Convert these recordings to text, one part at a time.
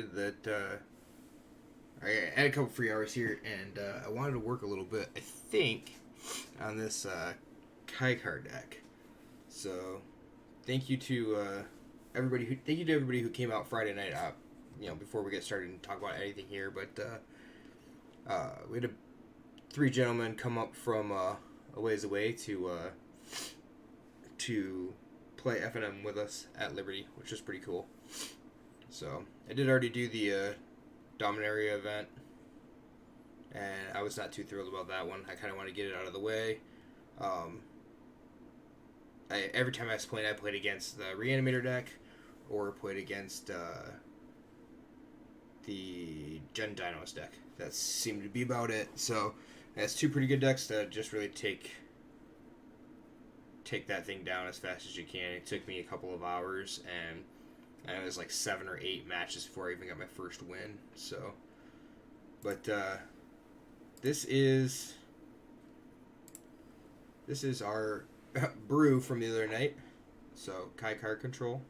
that I had a couple free hours here, and I wanted to work a little bit. I think on this Kaikar deck. So thank you to everybody. Thank you to everybody who came out Friday night. Before we get started and talk about anything here, but we had three gentlemen come up from a ways away to play FNM with us at Liberty, which is pretty cool. So I did already do the Dominaria event, and I was not too thrilled about that one. I kind of want to get it out of the way. Every time I was playing, I played against the Reanimator deck, or played against the Gen Dinos deck. That seemed to be about it. So that's two pretty good decks to just really take that thing down as fast as you can. It took me a couple of hours, and it was like 7 or 8 matches before I even got my first win. So, but this is our brew from the other night. So Kai card control,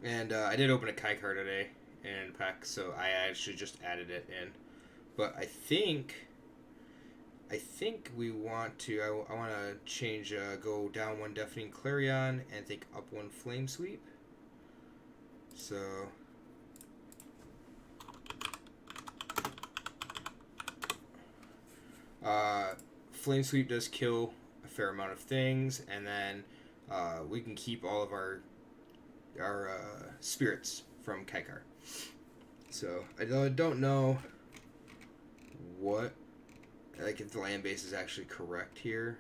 and I did open a Kai card today in pack, so I actually just added it in. But I think we want to. I want to change. Go down one Deafening Clarion and think up one Flame Sweep. So Flame Sweep does kill a fair amount of things, and then we can keep all of our spirits from Kaikar. So I don't know what, like, if the land base is actually correct here.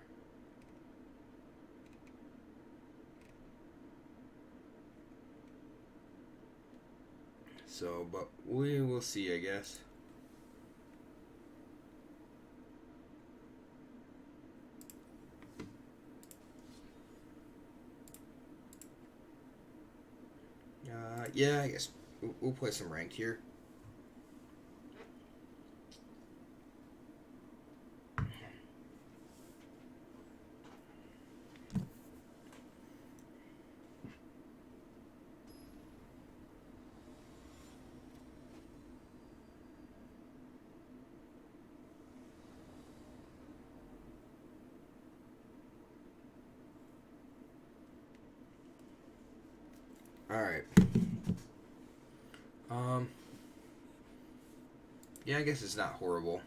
So, but we will see, I guess. Yeah, I guess we'll play some ranked here. Alright. Yeah, I guess it's not horrible.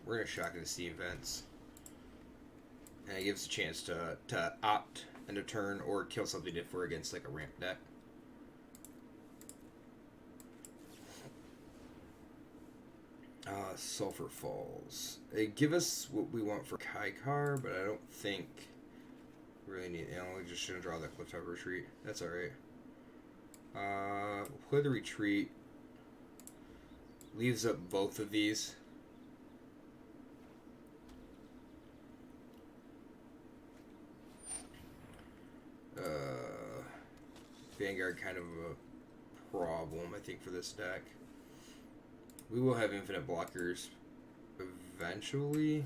We're gonna shock into Steam events. And it gives a chance to opt end of turn or kill something if we're against like a ramp deck. Sulfur Falls. They give us what we want for Kaikar, but I don't think we really need. We just shouldn't draw that Clifftop Retreat. That's alright. We'll play the Retreat. Leaves up both of these. Vanguard kind of a problem, I think, for this deck. We will have infinite blockers eventually.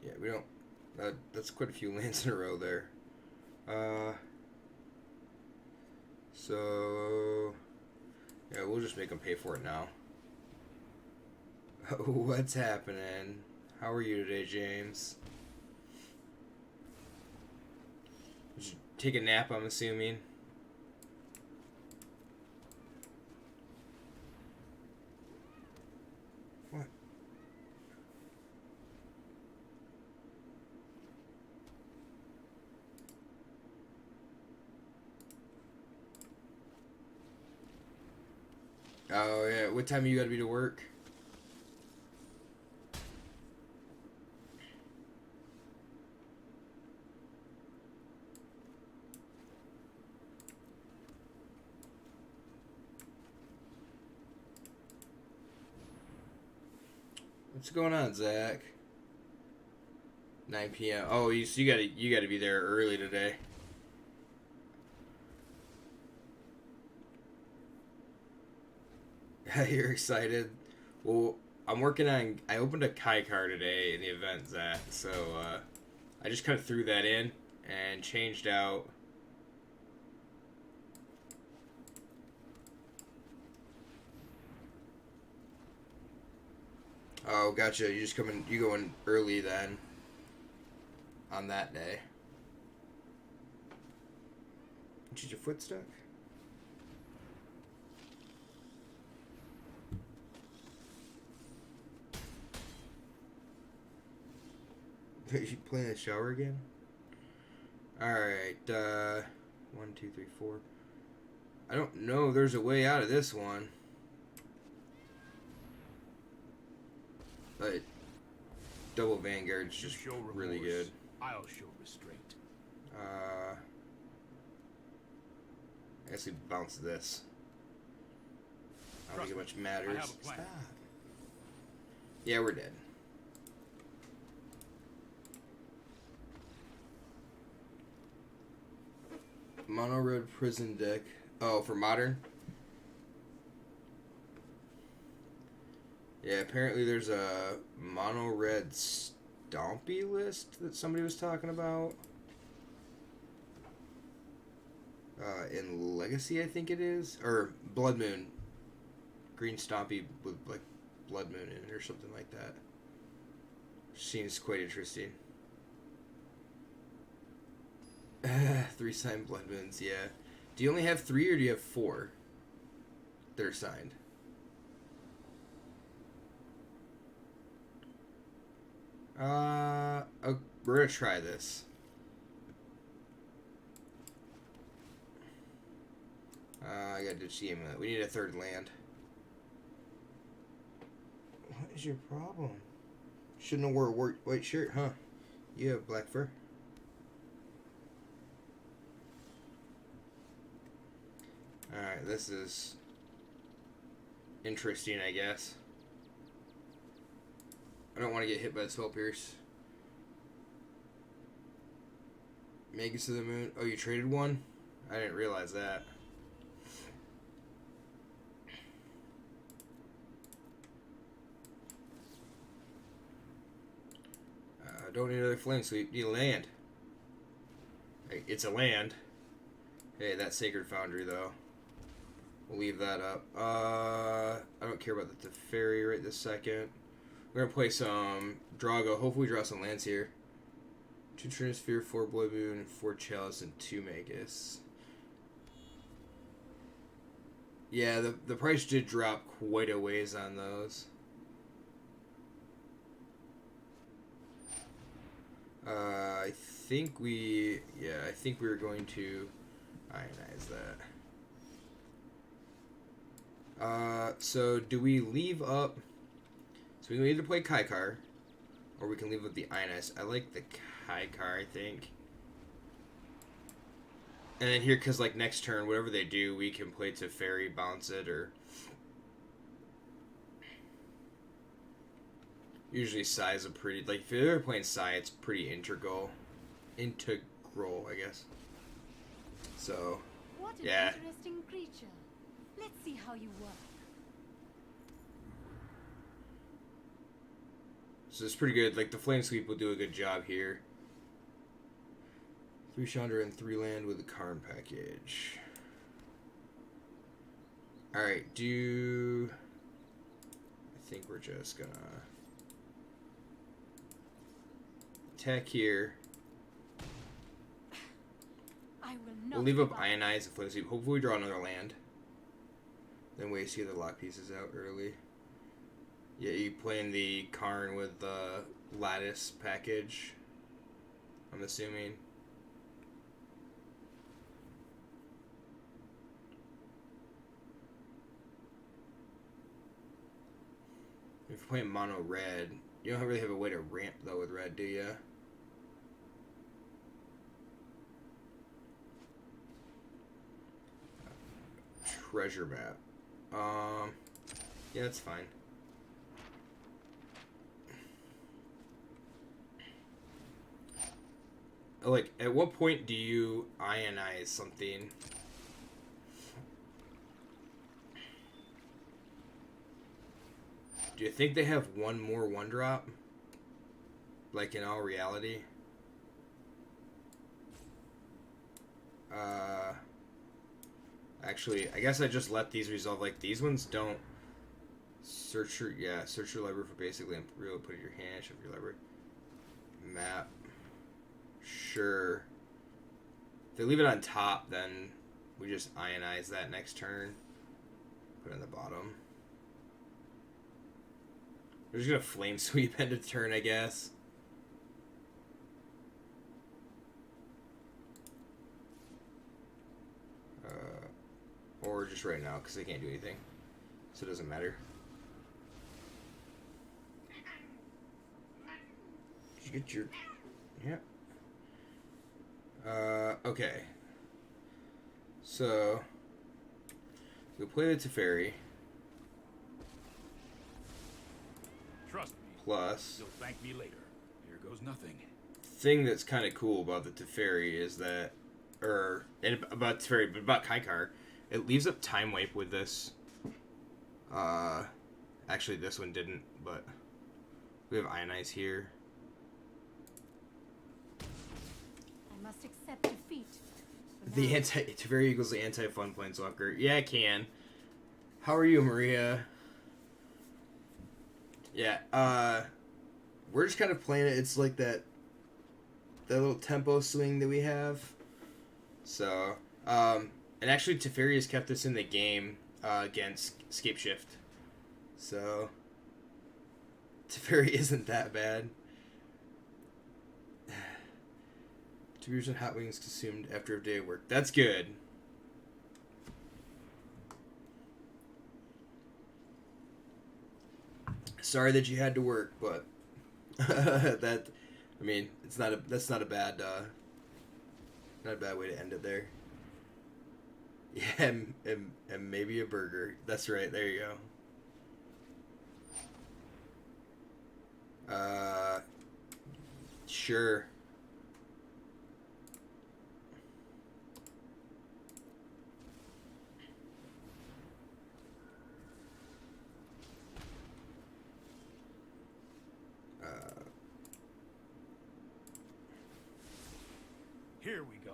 Yeah, we don't. That's quite a few lands in a row there. So yeah, we'll just make them pay for it now. What's happening? How are you today, James? Did you take a nap, I'm assuming? What? Oh, yeah. What time you gotta be to work? What's going on, Zach? 9 p.m. Oh, you gotta be there early today. You're excited. Well, I'm working on. I opened a Kai card today in the event that, so I just kind of threw that in and changed out. Oh, gotcha. You just you go in early then. On that day. Did your foot stuck? You playing in the shower again? Alright, 1, 2, 3, 4. I don't know. There's a way out of this one. But double Vanguard's just really good. I'll show restraint. I guess we bounce this. I don't think it much matters. Stop. Yeah, we're dead. Mono red prison deck. Oh, for modern? Yeah, apparently there's a mono red Stompy list that somebody was talking about. In Legacy, I think it is. Or Blood Moon. Green Stompy with, like, Blood Moon in it or something like that. Seems quite interesting. 3 signed Blood Moons, yeah. Do you only have 3 or do you have 4 that are signed? Oh, we're gonna try this. I gotta ditch the amulet. We need a 3rd land. What is your problem? Shouldn't have wore a white shirt, huh? You have black fur. Alright, this is interesting, I guess. I don't want to get hit by the Spell Pierce. Magus of the Moon. Oh, you traded one? I didn't realize that. Don't need another Flame Sweep. Need land. Hey, it's a land. Hey, that Sacred Foundry, though. We'll leave that up. I don't care about the Fairy right this second. We're going to play some Drago. Hopefully we draw some lands here. 2 Trinisphere, 4 Blood Moon, 4 Chalice, and 2 Magus. Yeah, the price did drop quite a ways on those. I think we were going to ionize that. So do we leave up? So we can either play Kaikar, or we can leave up the ionize. I like the Kaikar, I think. And then here, because like next turn, whatever they do, we can play to Fairy, bounce it, or usually Sai is a pretty, like if you're ever playing Sai, it's pretty integral, I guess. So, what an yeah. interesting creature. Let's see how you work. So it's pretty good. Like the Flame Sweep will do a good job here. 3 Chandra and 3 land with the Karn package. Alright, I think we're just gonna attack here. I will not We'll leave up Ionize and Flame Sweep. Hopefully we draw another land. Then we see the lock pieces out early. Yeah, you playing the Karn with the Lattice package, I'm assuming. If you're playing mono red, you don't really have a way to ramp though with red, do you? Treasure map. Yeah, that's fine. Like, at what point do you ionize something? Do you think they have one more 1-drop? Like in all reality? Actually, I guess I just let these resolve. Like, these ones don't. Search your library for basically real. Put in your hand. Shift your library. Map. Sure. If they leave it on top, then we just ionize that next turn. Put it on the bottom. We're just gonna flame sweep end of turn, I guess. Or just right now, because they can't do anything. So it doesn't matter. Did you get your... Yeah. Okay. So... we'll play the Teferi. Trust me. Plus... you'll thank me later. Here goes nothing. Thing that's kind of cool about the Teferi is that... about Teferi, but about Kaikar... it leaves up Time Wipe with this. Actually, this one didn't, but we have Ionize here. I must accept defeat. The Teferi equals the anti-fun planeswalker. Yeah, I can. How are you, Maria? Yeah, we're just kind of playing it. It's like that little tempo swing that we have. So, and actually, Teferi has kept us in the game against Scape Shift. So, Teferi isn't that bad. 2 beers and hot wings consumed after a day of work. That's good. Sorry that you had to work, but that's not a bad way to end it there. Yeah, and maybe a burger. That's right. There you go. Sure. Here we go.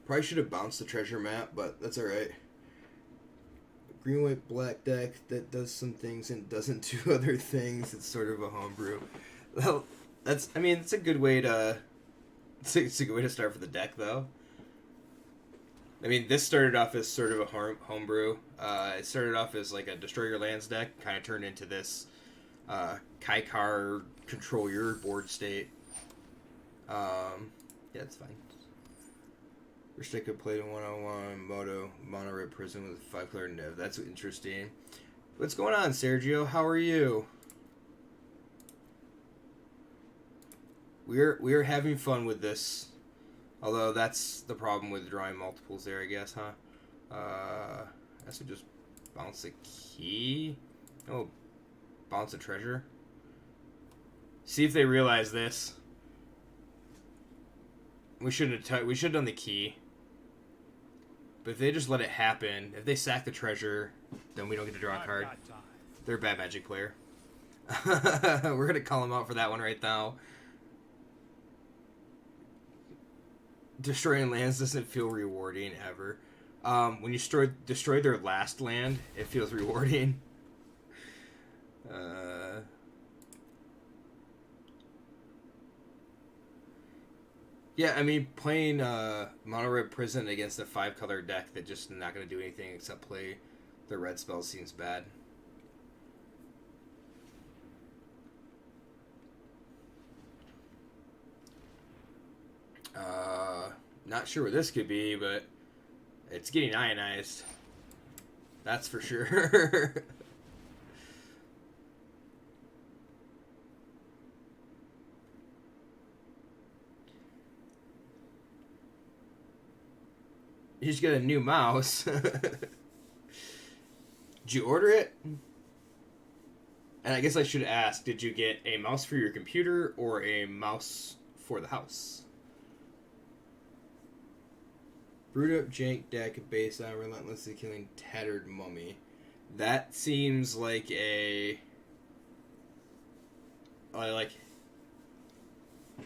Probably should have bounced the treasure map, but that's alright. Green, white, black deck that does some things and doesn't do other things. It's sort of a homebrew. Well, it's a good way to... It's a good way to start for the deck, though. I mean, this started off as sort of a homebrew. It started off as like a Destroy Your Lands deck, kind of turned into this Kaikar control your board state. Yeah, it's fine. Wish I could play in 101 Mono Red Prison with 5-color Niv. That's interesting. What's going on, Sergio? How are you? We're having fun with this. Although that's the problem with drawing multiples there, I guess, huh? I guess we just bounce a key. Oh, bounce a treasure. See if they realize this. We shouldn't have. We should have done the key. But if they just let it happen, if they sack the treasure, then we don't get to draw a card. They're a bad Magic player. We're gonna call them out for that one right now. Destroying lands doesn't feel rewarding ever. When you destroy their last land, it feels rewarding. Yeah, I mean, playing Mono Red Prison against a 5-color deck that just not going to do anything except play the red spell seems bad. Not sure what this could be, but it's getting ionized. That's for sure. You just got a new mouse. Did you order it? And I guess I should ask, did you get a mouse for your computer or a mouse for the house. Brewed up jank deck based on relentlessly killing tattered mummy. That seems like a... like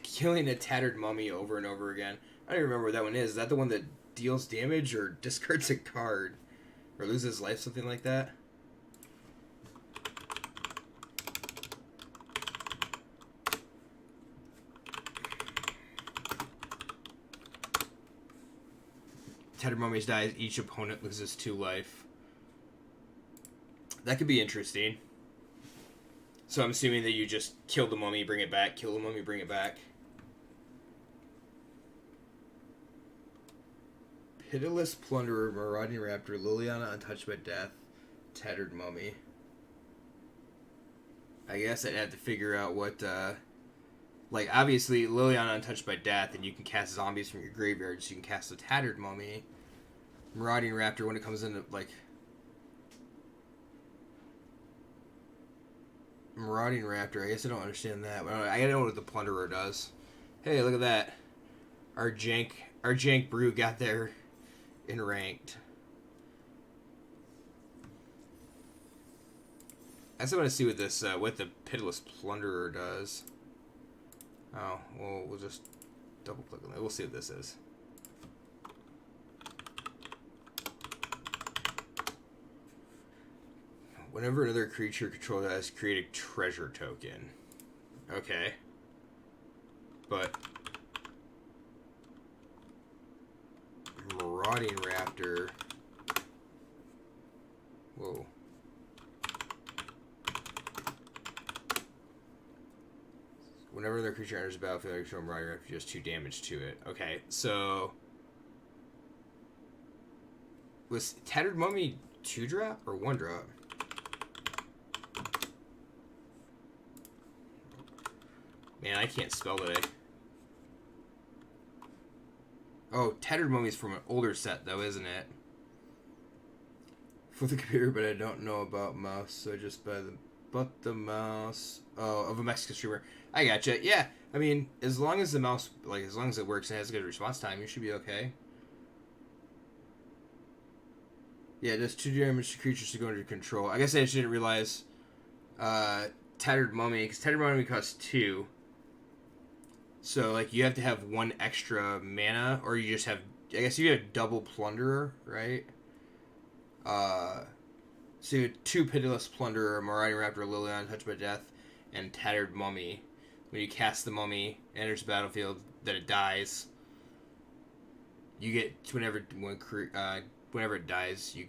killing a tattered mummy over and over again. I don't even remember what that one is. Is that the one that deals damage or discards a card? Or loses life, something like that? Tattered mummies dies, each opponent loses 2 life. That could be interesting. So I'm assuming that you just kill the mummy, bring it back, kill the mummy, bring it back. Pitiless Plunderer, Marauding Raptor, Liliana Untouched by Death, Tattered Mummy. I guess I'd have to figure out what, like, obviously, Liliana Untouched by Death, and you can cast zombies from your graveyard, so you can cast a Tattered Mummy. Marauding Raptor, when it comes into, like... Marauding Raptor, I guess I don't understand that. But I gotta know what the Plunderer does. Hey, look at that. Our jank brew got there in ranked. I just want to see what this, what the Pitiless Plunderer does. Oh, well, we'll just double click on that. We'll see what this is. Whenever another creature controlled has, create a treasure token. Okay. But Marauding Raptor. Whoa. Whenever another creature enters the battlefield, you control Marauding Raptor, just 2 damage to it. Okay, so was Tattered Mummy 2-drop or 1-drop? Man, I can't spell today. Oh, Tattered Mummy's from an older set, though, isn't it? For the computer, but I don't know about mouse, so I just buy the mouse. Oh, of a Mexican streamer. I gotcha. Yeah, I mean, as long as the mouse, like, as long as it works and has good response time, you should be okay. Yeah, it does 2 damage to creatures to go under control. I guess I just didn't realize Tattered Mummy, because Tattered Mummy costs 2. So, like, you have to have 1 extra mana, or you just have... I guess you have double Plunderer, right? So you have 2 Pitiless Plunderer, Marauding Raptor, Liliana, Touched by Death, and Tattered Mummy. When you cast the Mummy, enters the battlefield, that it dies. You get... Whenever it dies, you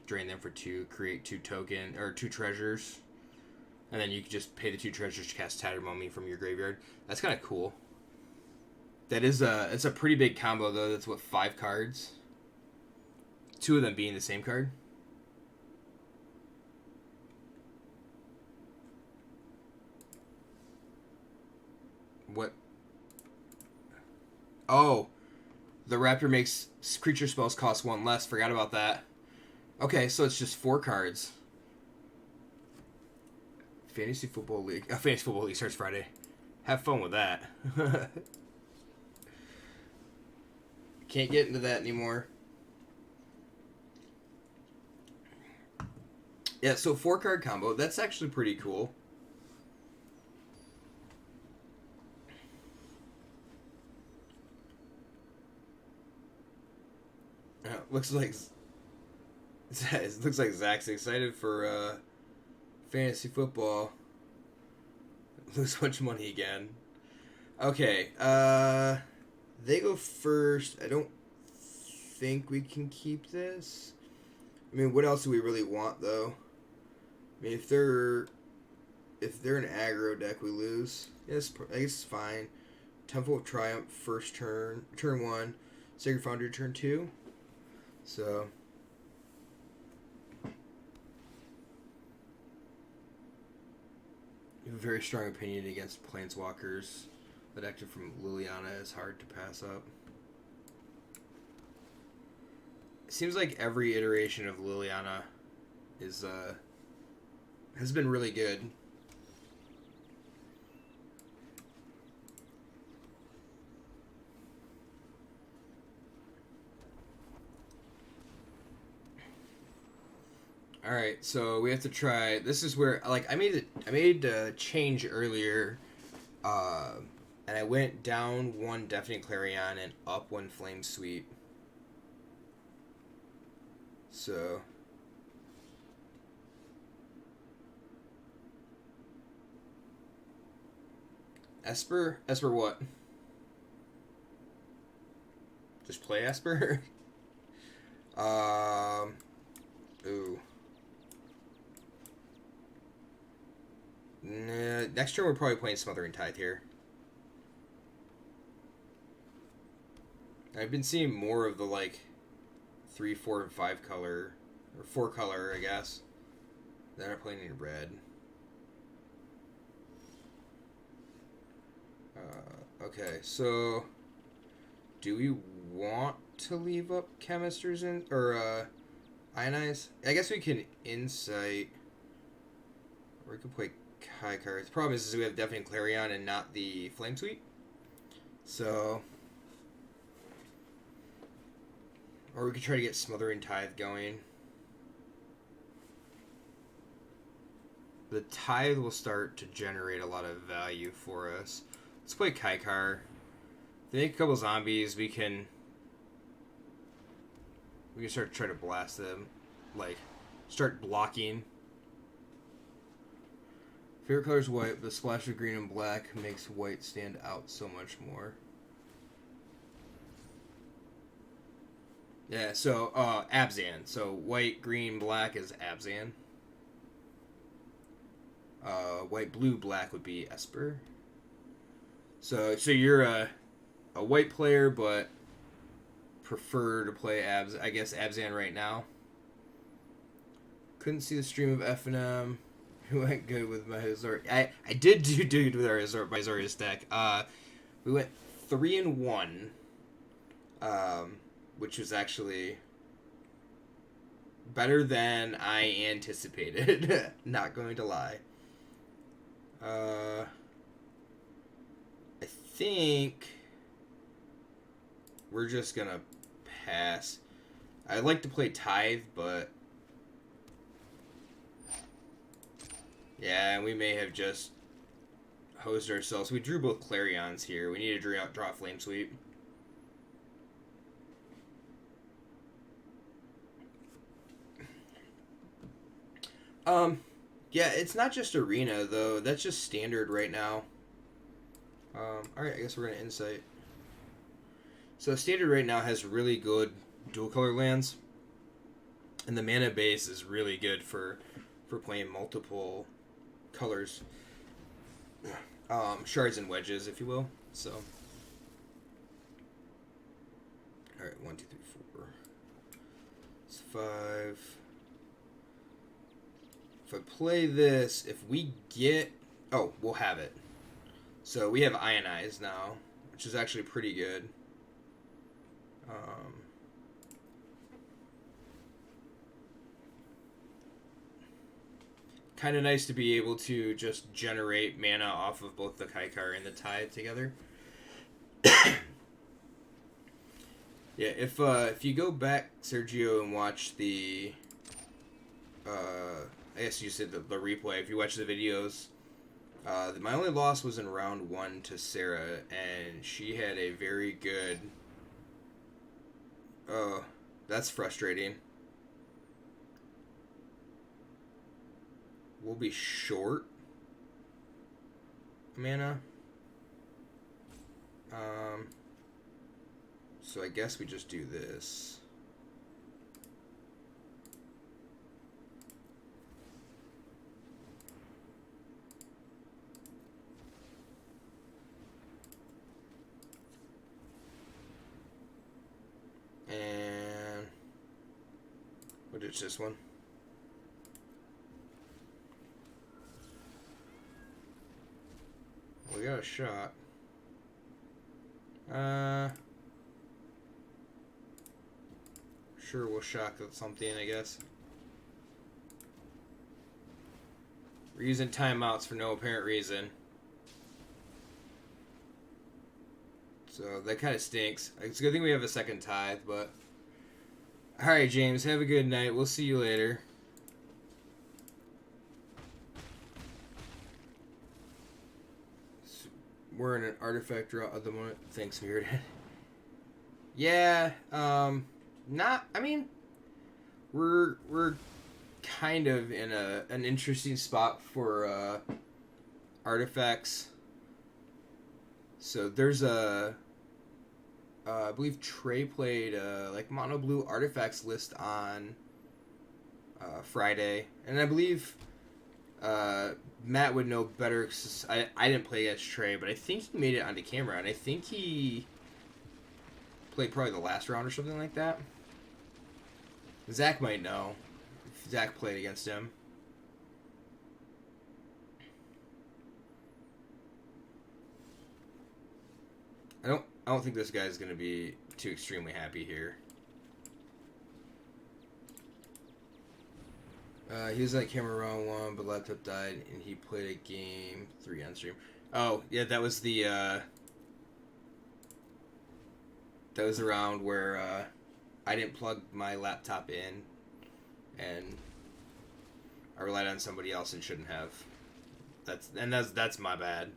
drain them for 2, create 2 token... Or 2 treasures. And then you can just pay the 2 treasures to cast Tattered Mummy from your graveyard. That's kind of cool. That is it's a pretty big combo, though. That's, what, 5 cards? 2 of them being the same card? What? Oh! The Raptor makes creature spells cost 1 less. Forgot about that. Okay, so it's just 4 cards. Fantasy Football League. Fantasy Football League starts Friday. Have fun with that. Can't get into that anymore. Yeah, so 4-card combo. That's actually pretty cool. Looks like Zach's excited for fantasy football. Lose a bunch of money again. Okay, they go first. I don't think we can keep this. I mean, what else do we really want, though? I mean, if they're an aggro deck, we lose. Yes, I guess it's fine. Temple of Triumph, first turn 1. Sacred Foundry, turn 2. So... You have a very strong opinion against Planeswalkers. That active from Liliana is hard to pass up. It seems like every iteration of Liliana is has been really good. All right, so we have to try. This is where like I made a change earlier, uh, and I went down one Deafening Clarion and up one Flame Sweep. So. Esper? Esper what? Just play Esper? Ooh. Nah, next turn we're probably playing Smothering Tithe here. I've been seeing more of the like 3, 4, and 5 color, or 4 color, I guess. Then I'm playing in red. Okay, so do we want to leave up Chemisters in or Ionize? I guess we can Insight, or we can play High cards. The problem is we have Deafening Clarion and not the Flame Sweep. So, or we could try to get Smothering Tithe going. The Tithe will start to generate a lot of value for us. Let's play Kaikar. If they make a couple zombies, we can start to try to blast them. Like, start blocking. Favorite color is white, but the splash of green and black makes white stand out so much more. Yeah, so, Abzan. So, white, green, black is Abzan. White, blue, black would be Esper. So you're a white player, but prefer to play I guess Abzan right now. Couldn't see the stream of F&M. Who went good with my Azorius? I did do good with our Azorius deck. We went 3-1, which was actually better than I anticipated. Not going to lie. I think we're just gonna pass. I'd like to play Tithe, but yeah, we may have just hosed ourselves. We drew both Clarions here. We need to draw Flame Sweep. Yeah, it's not just Arena though. That's just standard right now. Alright, I guess we're gonna Insight. So standard right now has really good dual color lands, and the mana base is really good for playing multiple colors, shards and wedges, if you will. So, all right, 1, 2, 3, 4. It's 5. If I play this, if we get, oh, we'll have it. So we have Ionize now, which is actually pretty good. Kind of nice to be able to just generate mana off of both the Kaikar and the Tithe together. Yeah, if you go back, Sergio, and watch the, I guess you said the replay. If you watch the videos, my only loss was in round 1 to Sarah, and she had a very good. Oh, that's frustrating. We'll be short mana. So I guess we just do this. And what is this one? We got a shot. Sure, we'll shock at something, I guess. We're using timeouts for no apparent reason. So that kind of stinks. It's a good thing we have a second Tithe, but... Alright, James, have a good night. We'll see you later. We're in an artifact draw at the moment. Thanks, Weird. Yeah, not. I mean, we're kind of in an interesting spot for artifacts. So there's I believe Trey played like mono blue artifacts list on Friday, and I believe Matt would know better. 'Cause I didn't play against Trey, but I think he made it onto camera, and I think he played probably the last round or something like that. Zach might know if Zach played against him. I don't think this guy's gonna be too extremely happy here. He was on camera round 1, but laptop died, and he played a game 3 on stream. Oh yeah, that was the round where I didn't plug my laptop in, and I relied on somebody else and shouldn't have. That's my bad.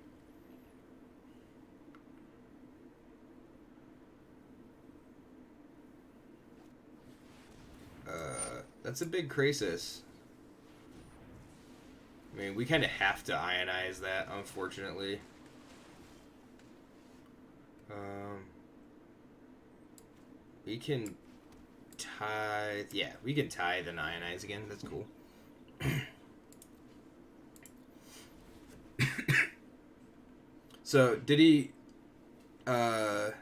That's a big crisis. I mean, we kind of have to ionize that, unfortunately. We can tie... Yeah, we can tie the ionize again. That's cool. So, did he... the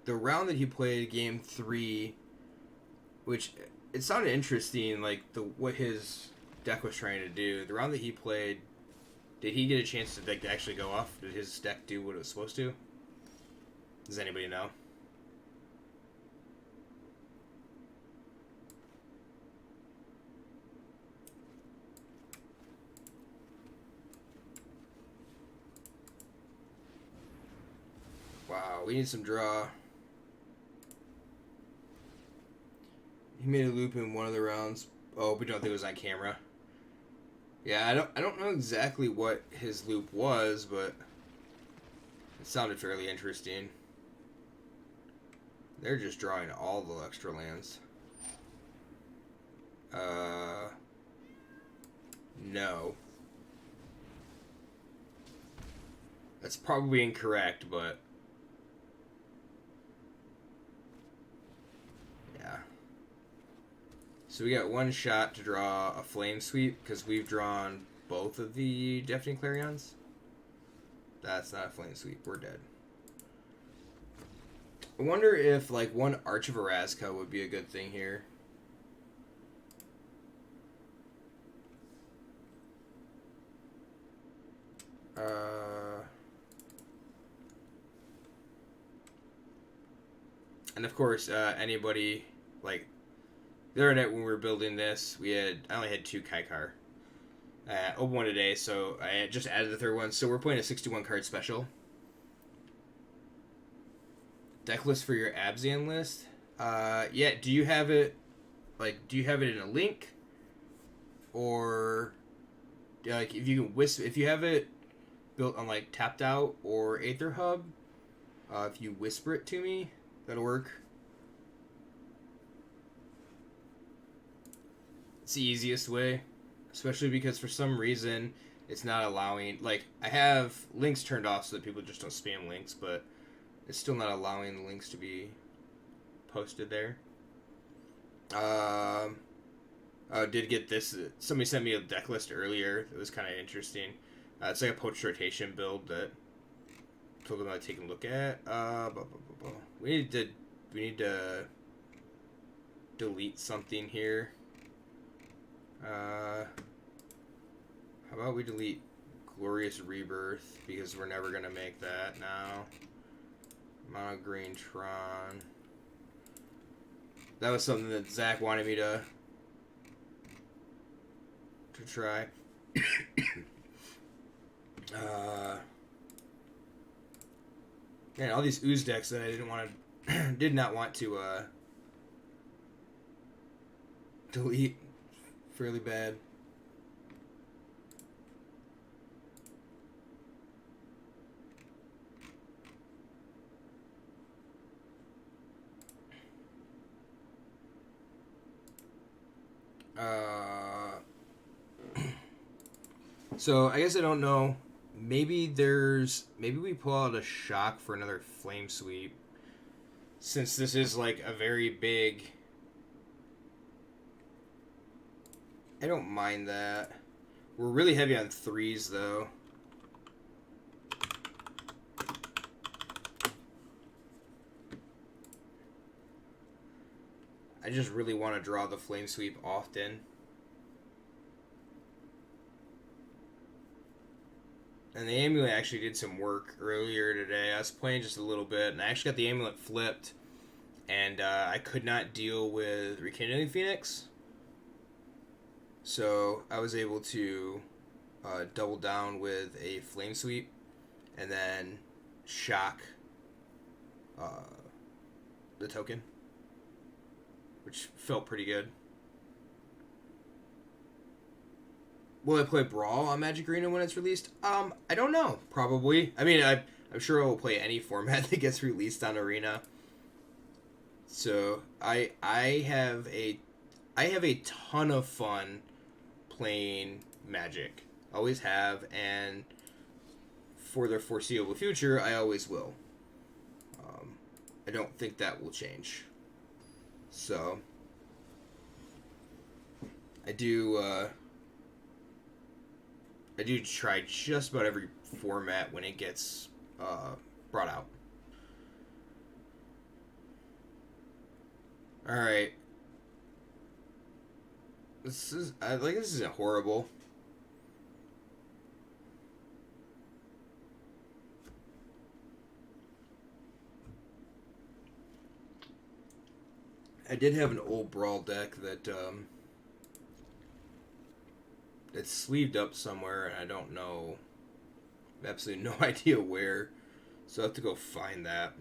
round that he played, game 3, which it sounded interesting, like what his deck was trying to do. The round that he played, did he get a chance to like actually go off? Did his deck do what it was supposed to? Does anybody know? Wow, we need some draw. He made a loop in one of the rounds. Oh, we don't think it was on camera. Yeah, I don't know exactly what his loop was, but it sounded fairly interesting. They're just drawing all the extra lands. No. That's probably incorrect, but yeah. So we got one shot to draw a flame sweep because we've drawn both of the Deafening Clarions. That's not a flame sweep. We're dead. I wonder if like one Arch of Erasca would be a good thing here. And of course, anybody like the other night when we were building this, I only had 2 Kaikar. Open one today, so I just added the third one. So we're playing a 61 card special. Deck list for your Abzan list. Yeah. Do you have it? Like, do you have it in a link? Or like if you can if you have it built on like Tapped Out or Aether Hub, if you whisper it to me, that'll work. It's the easiest way, especially because for some reason it's not allowing, like, I have links turned off so that people just don't spam links, but it's still not allowing the links to be posted there. Did get this. Somebody sent me a deck list earlier. It was kind of interesting. It's like a poached rotation build that I told them I'd take a look at. We need to delete something here. How about we delete Glorious Rebirth because we're never gonna make that now. Mono Green Tron. That was something that Zach wanted me to try. Man, all these ooze decks that I did not want to delete. Fairly bad. Uh, so I guess I don't know. Maybe we pull out a shock for another flame sweep, since this is like a very big. I don't mind that. We're really heavy on threes though. I just really want to draw the flame sweep often. And the amulet actually did some work earlier today. I was playing just a little bit, and I actually got the amulet flipped, and I could not deal with Rekindling Phoenix. So I was able to double down with a flame sweep, and then shock the token, which felt pretty good. Will I play Brawl on Magic Arena when it's released? I don't know. Probably. I mean, I'm sure I will play any format that gets released on Arena. So I have a ton of fun playing Magic. Always have, and for the foreseeable future, I always will. I don't think that will change. So I do try just about every format when it gets brought out. All right. This isn't horrible. I did have an old Brawl deck that it's sleeved up somewhere, and I don't know, absolutely no idea where, so I have to go find that.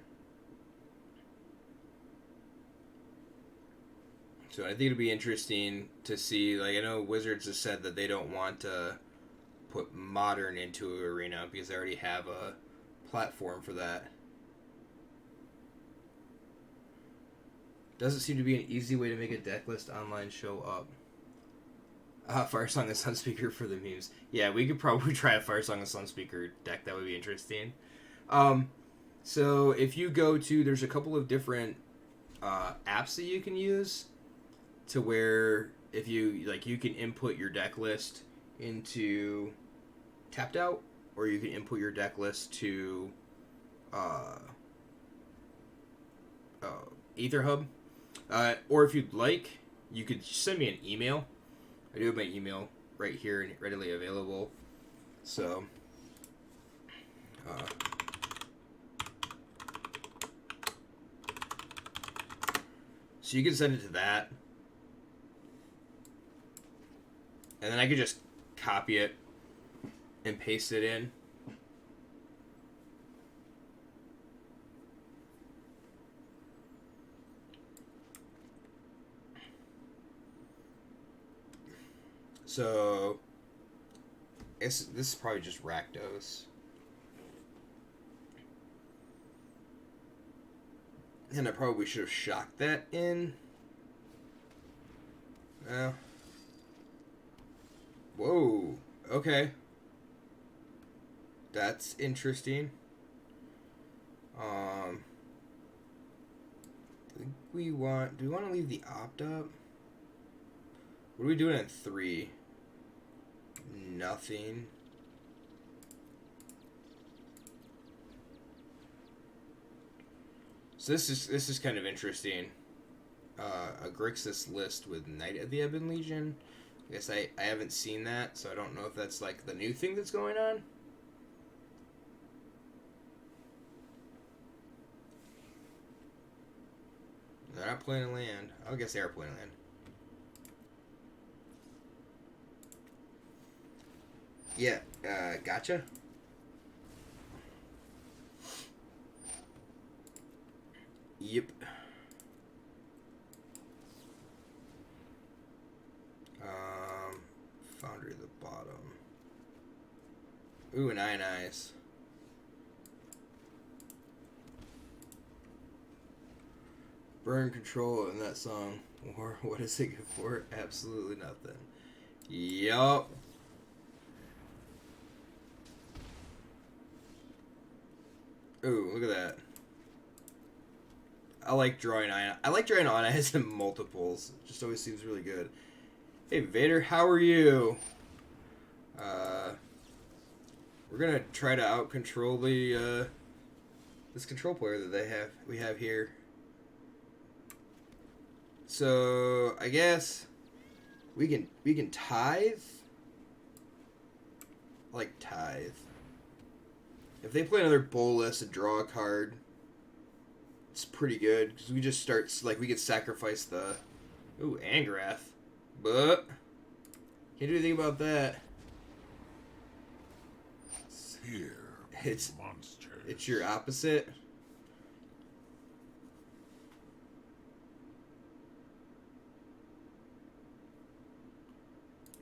So I think it'll be interesting to see. Like, I know Wizards has said that they don't want to put Modern into Arena because they already have a platform for that. Doesn't seem to be an easy way to make a deck list online show up. Firesong and Sunspeaker for the memes. Yeah, we could probably try a Firesong and Sunspeaker deck. That would be interesting. So if you go to, there's a couple of different apps that you can use to where if you like, you can input your deck list into Tapped Out, or you can input your deck list to Etherhub. Or if you'd like, you could send me an email. I do have my email right here and readily available. So, so you can send it to that. And then I could just copy it and paste it in. So, this is probably just Rakdos. And I probably should have shocked that in. Whoa. Okay. That's interesting. I think do we want to leave the opt up? What are we doing at 3? Nothing. So this is kind of interesting. A Grixis list with Knight of the Ebon Legion. I guess I haven't seen that, so I don't know if that's like the new thing that's going on. They're not playing a land. I guess they are playing a land. Yeah, gotcha. Yep. Foundry at the bottom. Ooh, an Ionize. Burn control in that song. Or what is it good for? Absolutely nothing. Yup. Ooh, look at that. I like drawing on eyes in multiples. It just always seems really good. Hey Vader, how are you? We're gonna try to out control the this control player that we have here. So I guess we can tithe. I like tithe. If they play another bolus and draw a card, it's pretty good because we just start like we could sacrifice the Angrath, but can't do anything about that. Here, It's monsters. it's your opposite.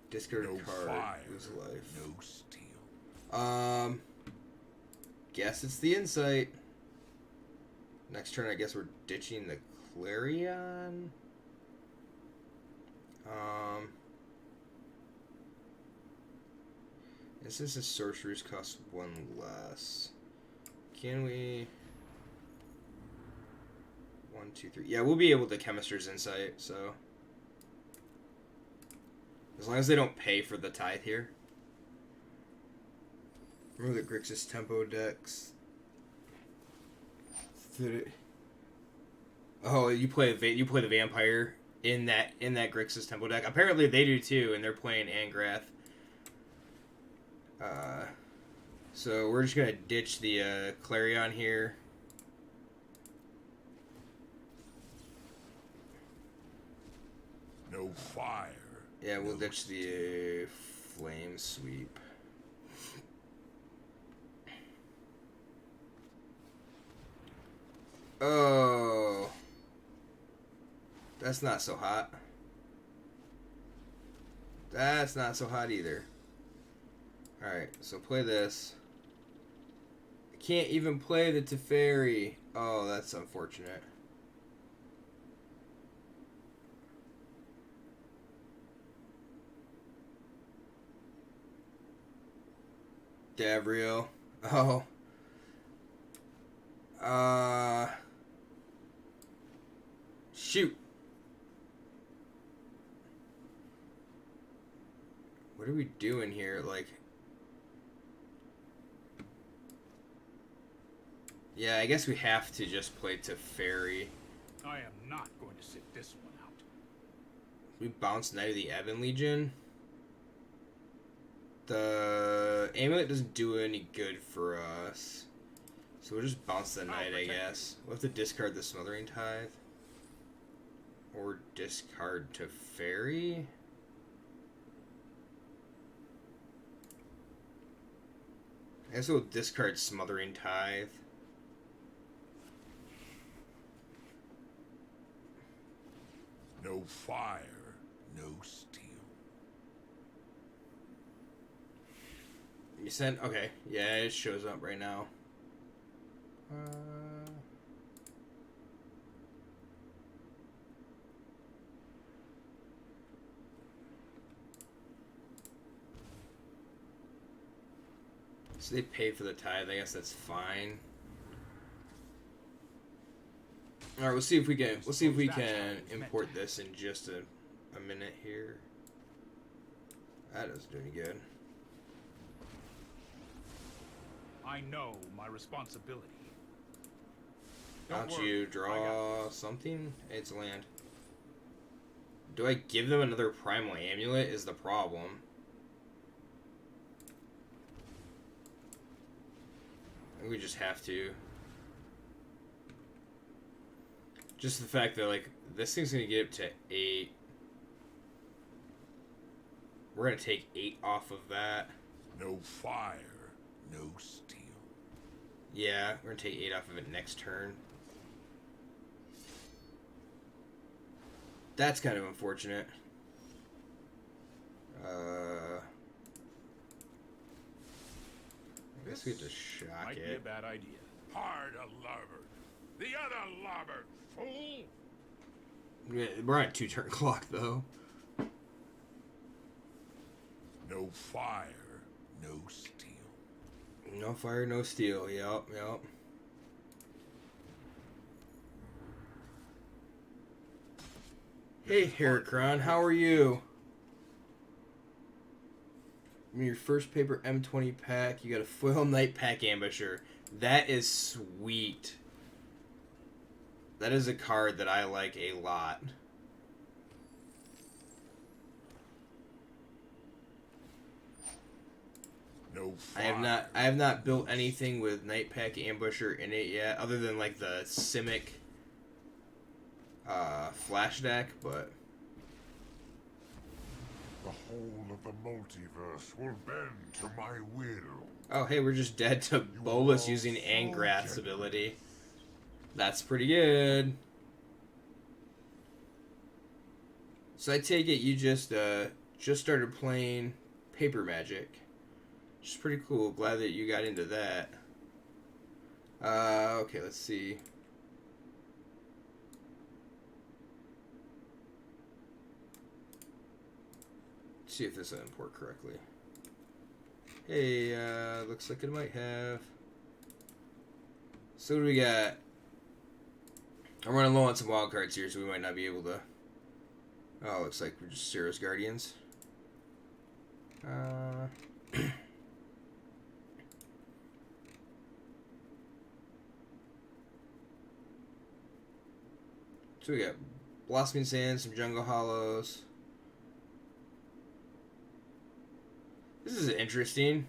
Discard No a card, fire, lose life. no steel. Guess it's the insight. Next turn, I guess we're ditching the Clarion. And since his sorceries cost one less, can we? 1, 2, 3. Yeah, we'll be able to Chemister's Insight. So as long as they don't pay for the tithe here. Remember the Grixis Tempo decks? Oh, you play the Vampire in that Grixis Tempo deck. Apparently they do too, and they're playing Angrath. So we're just gonna ditch the Clarion here. No fire. Yeah, we'll no ditch the Flame Sweep. Oh, that's not so hot. That's not so hot either. Alright, so play this. I can't even play the Teferi. Oh, that's unfortunate. Davrio. Oh. Shoot. What are we doing here? Like, yeah, I guess we have to just play Teferi. I am not going to sit this one out. We bounce Knight of the Ebon Legion. The amulet doesn't do any good for us. So we'll just bounce the Knight, I guess. We'll have to discard the Smothering Tithe. Or discard Teferi. I guess we'll discard Smothering Tithe. No fire, no steel. You sent? Okay. Yeah, it shows up right now. So they pay for the tithe. I guess that's fine. All right, we'll see if we can. We'll see if we can import this in just a minute here. That doesn't do any good. I know my responsibility. Don't worry, you I got draw something? It's land. Do I give them another primal amulet? Is the problem. I think we just have to. Just the fact that, like, this thing's gonna get up to 8. We're gonna take 8 off of that. No fire, no steel. Yeah, we're gonna take 8 off of it next turn. That's kind of unfortunate. I guess we have to shock Might be a it. bad idea. Hard a larboard. The other larboard, fool! We're on a 2-turn clock, though. No fire, no steel. No fire, no steel. Yep. Hey, Heracron, how are you? Your first paper M20 pack. You got a foil Night Pack Ambusher. That is sweet. That is a card that I like a lot. No I fire. have not built anything with Night Pack Ambusher in it yet, other than like the Simic flash deck, but The whole of the multiverse will bend to my will. oh hey, we're just dead to Bolus using Angrath's ability. That's pretty good. So I take it you just started playing Paper Magic. Which is pretty cool. Glad that you got into that. Okay, let's see. Let's see if this will import correctly. Hey, looks like it might have. So what do we got? I'm running low on some wild cards here, so we might not be able to. Oh, looks like we're just Cirrus Guardians. So we got Blossoming Sands, some Jungle Hollows. This is interesting.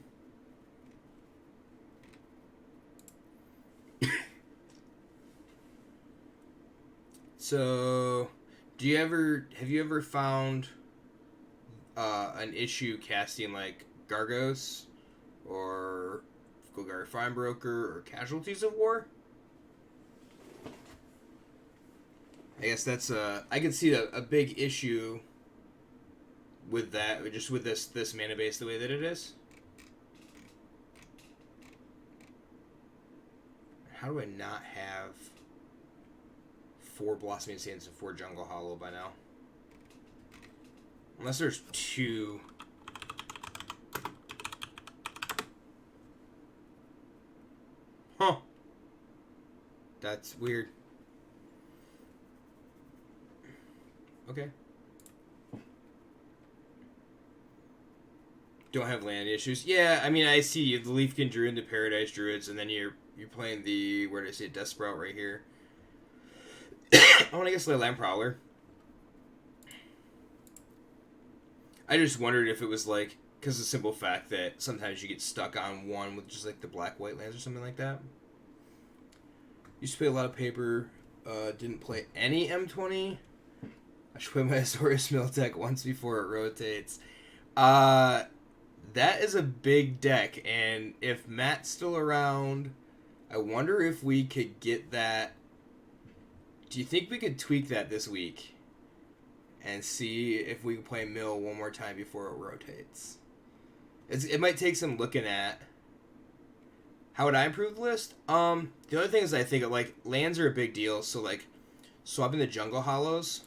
So, have you ever found an issue casting like Gargos or Golgari Finebroker or Casualties of War? I guess that's I can see a big issue with that, just with this mana base the way that it is. How do I not have 4 Blossoming Sands and 4 Jungle Hollow by now? Unless there's 2. Huh. That's weird. Okay. Don't have land issues. Yeah, I mean, I see you. The Leafkin Druid and the Paradise Druids, and then you're playing the, where did I see it? Death Sprout right here. I want to guess the Land Prowler. I just wondered if it was like, because of the simple fact that sometimes you get stuck on one with just like the black-white lands or something like that. Used to play a lot of paper. Didn't play any M20. I should play my Azorius Mill deck once before it rotates. That is a big deck, and if Matt's still around, I wonder if we could get that. Do you think we could tweak that this week and see if we can play Mill one more time before it rotates? It might take some looking at. How would I improve the list? The other thing is I think like lands are a big deal, so like swapping the Jungle Hollows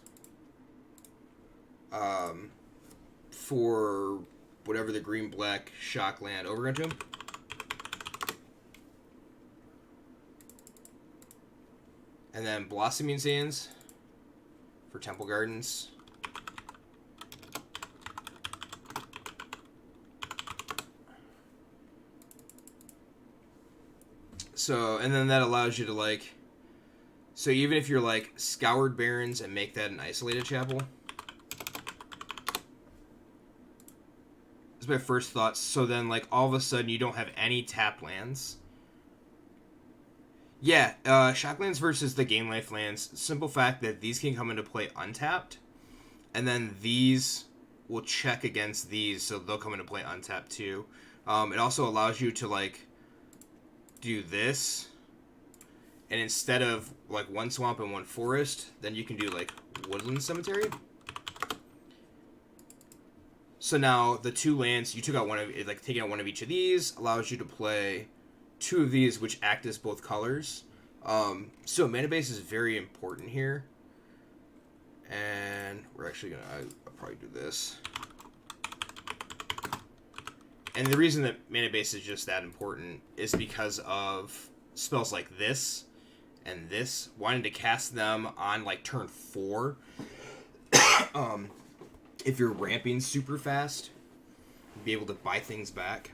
for whatever the green-black shock land over into him. And then Blossoming Sands for Temple Gardens. So, and then that allows you to like, so even if you're like Scoured Barrens and make that an isolated chapel. That's my first thoughts. So then like all of a sudden you don't have any tap lands. Yeah, Shocklands versus the Game Life lands. Simple fact that these can come into play untapped, and then these will check against these, so they'll come into play untapped too. It also allows you to like do this, and instead of like one swamp and one forest, then you can do like Woodland Cemetery. So now the 2 lands you took out one of, like taking out one of each of these allows you to play 2 of these, which act as both colors. So mana base is very important here. And we're actually gonna, I'll probably do this. And the reason that mana base is just that important is because of spells like this and this. Wanting to cast them on like turn 4. If you're ramping super fast, be able to buy things back.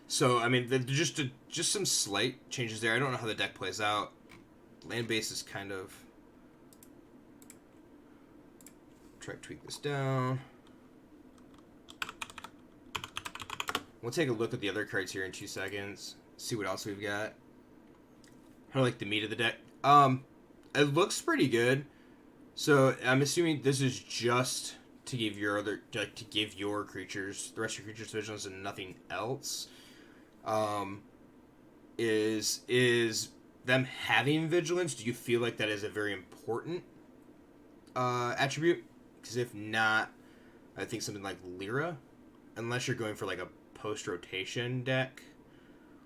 So I mean, just some slight changes there. I don't know how the deck plays out. Land base is kind of. Try to tweak this down. We'll take a look at the other cards here in 2 seconds. See what else we've got. Kind of like the meat of the deck. It looks pretty good. So I'm assuming this is just to give your other, like, to give your creatures, the rest of your creatures, vigilance and nothing else. Is them having vigilance? Do you feel like that is a very important attribute? Because if not, I think something like Lyra, unless you're going for like a post-rotation deck,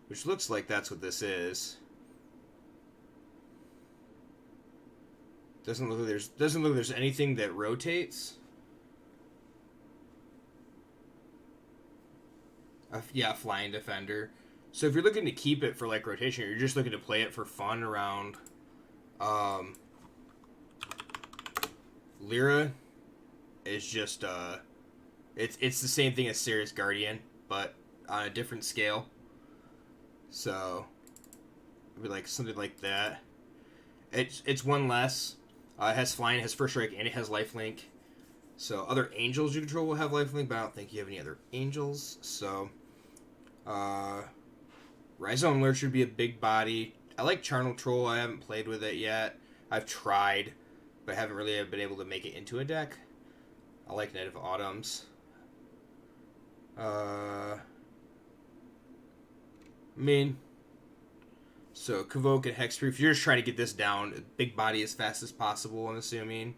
which looks like that's what this is. Doesn't look like there's anything that rotates. Yeah, Flying Defender. So if you're looking to keep it for like rotation, you're just looking to play it for fun around Lyra is just it's the same thing as Serious Guardian, but on a different scale. So it'd be like something like that. It's one less. It has flying, it has first strike, and it has lifelink. So other angels you control will have lifelink, but I don't think you have any other angels. So Rhizome Lurch should be a big body. I like Charnel Troll. I haven't played with it yet. I've tried, but I haven't really been able to make it into a deck. I like Night of Autumns. I mean, so Convoke and Hexproof. You're just trying to get this down, big body as fast as possible, I'm assuming.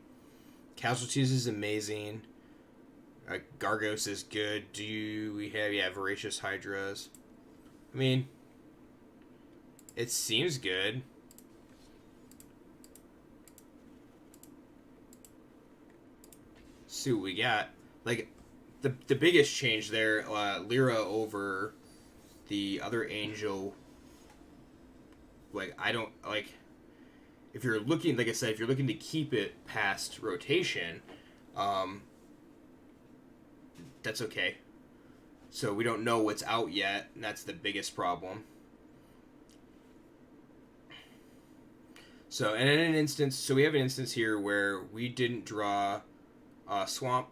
Casualties is amazing. Gargos is good. Do we have, yeah, Voracious Hydras. I mean, it seems good. See what we got. Like, the biggest change there, Lyra over the other angel. Like, I don't, like, if you're looking, like I said, if you're looking to keep it past rotation, that's okay. So we don't know what's out yet, and that's the biggest problem. So, and in an instance, so we have an instance here where we didn't draw a swamp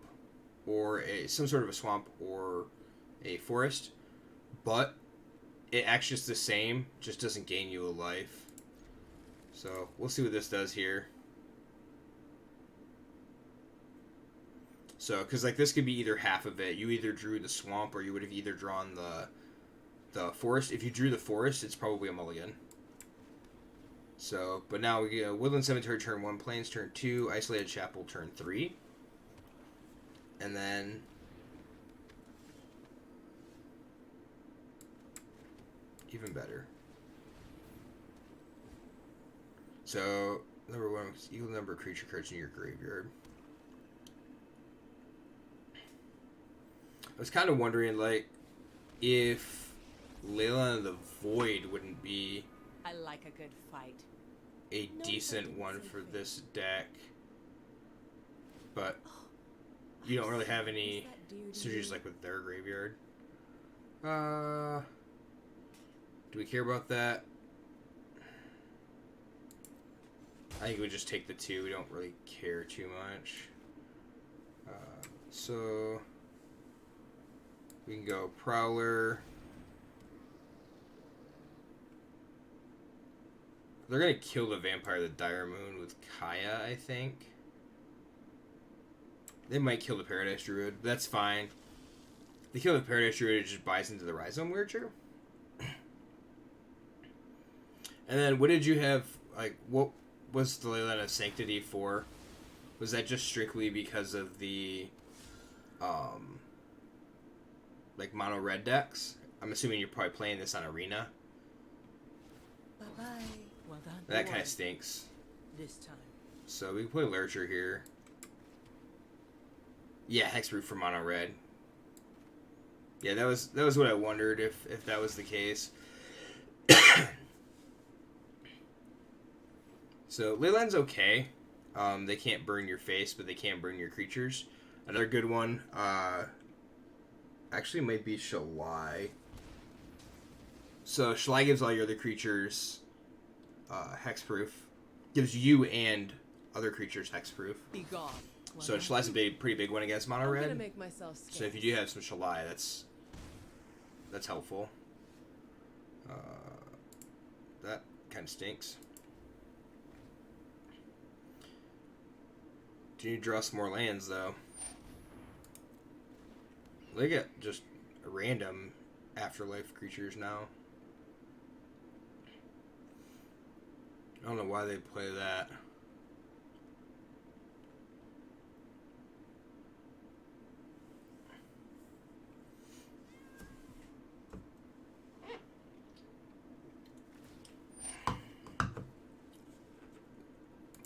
or some sort of a swamp or a forest, but it acts just the same, just doesn't gain you a life. So we'll see what this does here. So, because like this could be either half of it. You either drew the swamp or you would have either drawn the forest. If you drew the forest, it's probably a mulligan. So, but now we go Woodland Cemetery turn 1, Plains turn 2, Isolated Chapel turn 3. And then even better. So, number 1, equal number of creature cards in your graveyard. I was kind of wondering, like, if Layla and the Void wouldn't be I like a good fight. a decent one for this deck. But you don't really have any synergies like with their graveyard. Do we care about that? I think we just take the 2. We don't really care too much. So we can go Prowler. They're gonna kill the Vampire of the Dire Moon with Kaya, I think. They might kill the Paradise Druid. That's fine. They kill the Paradise Druid, it just buys into the Rhizome Lurcher. And then what did you have, like, what was the Leyline of Sanctity for? Was that just strictly because of the, like, mono red decks? I'm assuming you're probably playing this on Arena. Bye-bye. Well done. That kind of stinks. this time. So we can play Lurcher here. Yeah, Hexproof for mono red. Yeah, that was what I wondered if that was the case. So Leyline's okay. They can't burn your face, but they can burn your creatures. Another good one, actually might be Shalai. So Shalai gives all your other creatures hexproof. Gives you and other creatures hexproof. Be gone. So Shalai's a pretty big one against mono I'm red. gonna make myself scarce. So if you do have some Shalai, that's helpful. That kind of stinks. Do you draw some more lands though? They get just random afterlife creatures now. I don't know why they play that.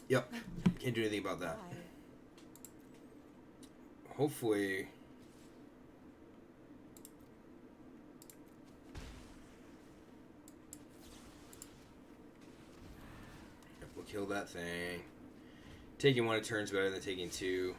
Yep. Can't do anything about that. Bye. Hopefully... Yep, we'll kill that thing. Taking one a turn's better than taking two.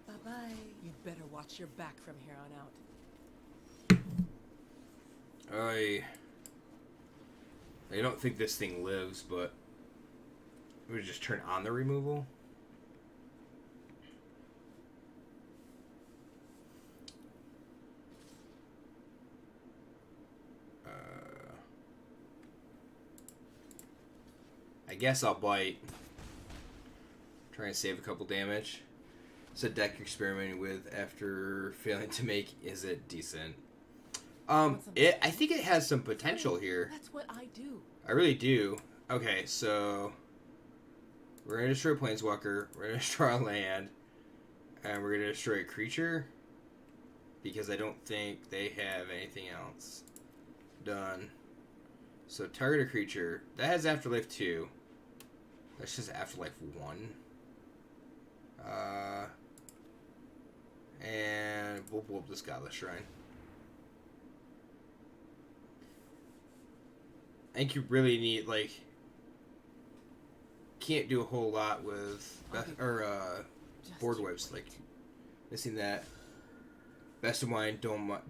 Bye-bye. You'd better watch your back from here on out. I don't think this thing lives, but we would just turn on the removal. I guess I'll bite. Try and save a couple damage. It's a deck you're experimenting with after failing to make. Is it decent? I think it has some potential here. That's what I do. I really do. Okay, so we're gonna destroy a planeswalker. We're gonna destroy a land, and we're gonna destroy a creature because I don't think they have anything else done. So target a creature that has Afterlife 2. That's just Afterlife 1. And we'll blow up this Godless Shrine. I think you really need, like, can't do a whole lot with board wipes, like missing that. Best of one, don't mind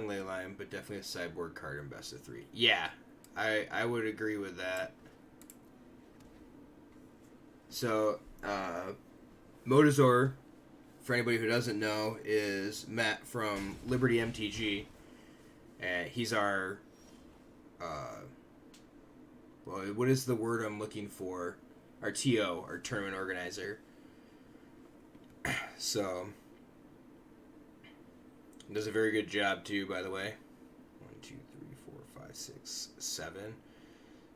Leyline, but definitely a sideboard card in best of 3. Yeah, I would agree with that. So, Motazor, for anybody who doesn't know, is Matt from Liberty MTG. He's our, well, what is the word I'm looking for? Our TO, our tournament organizer. So, does a very good job too, by the way. 1, 2, 3, 4, 5, 6, 7.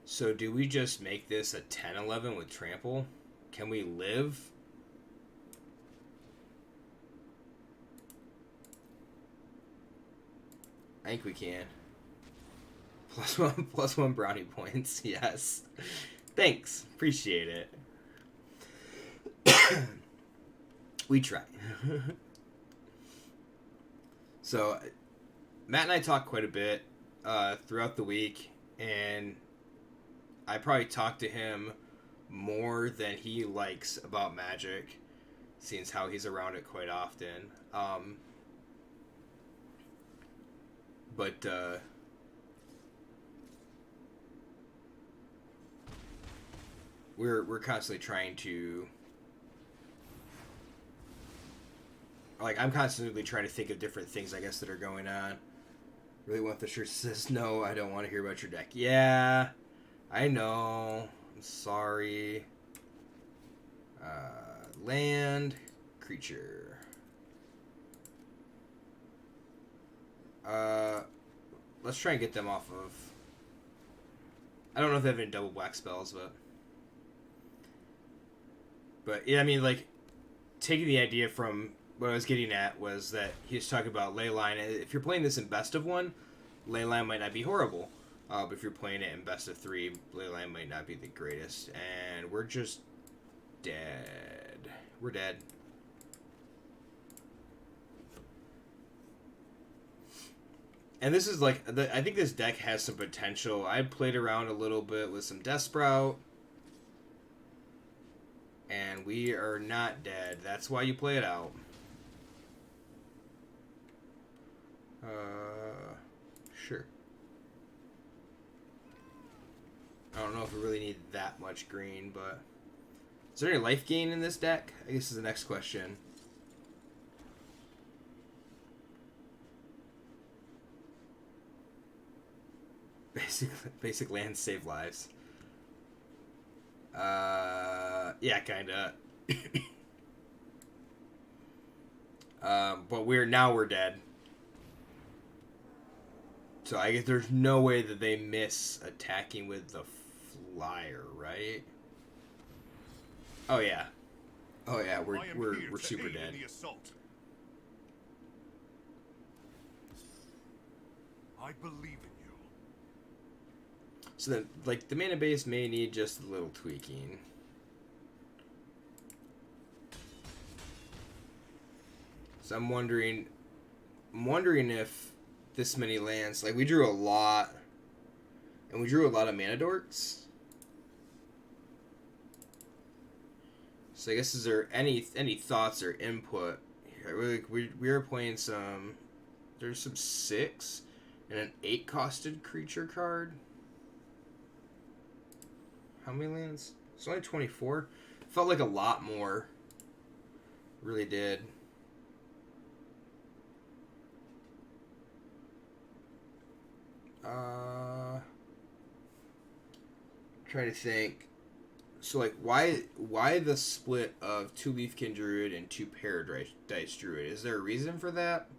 So do we just make this a 10-11 with trample? Can we live? I think we can. Plus one brownie points, yes. Thanks. Appreciate it. We try. So, Matt and I talked quite a bit throughout the week, and I probably talked to him more than he likes about Magic, seeing how he's around it quite often. But we're constantly trying to, like, I'm constantly trying to think of different things, I guess, that are going on. Really want the shirt that says, no, I don't want to hear about your deck. Yeah, I know. I'm sorry. Land, creature. Let's try and get them off of I don't know if they have any double black spells, but yeah, I mean, like, taking the idea from what I was getting at was that he was talking about Leyline. If you're playing this in best of one, Leyline might not be horrible. But if you're playing it in best of three, Leyline might not be the greatest. And we're just dead. We're dead. And this is like, I think this deck has some potential. I played around a little bit with some Death Sprout. And we are not dead. That's why you play it out. Sure. I don't know if we really need that much green, but... Is there any life gain in this deck? I guess is the next question. Basic lands save lives. Yeah, kinda. But we're dead. So I guess there's no way that they miss attacking with the flyer, right? Oh yeah. Oh yeah, we're super dead. I believe in you. So then, like, the mana base may need just a little tweaking. So I'm wondering if this many lands, like, we drew a lot, and we drew a lot of mana dorks. So I guess, is there any thoughts or input here? We are playing some. There's some 6 and an 8 costed creature card. How many lands? It's only 24. Felt like a lot more. Really did. Trying to think. So, like, why the split of 2 Leafkin Druid and 2 Paradise Druid? Is there a reason for that?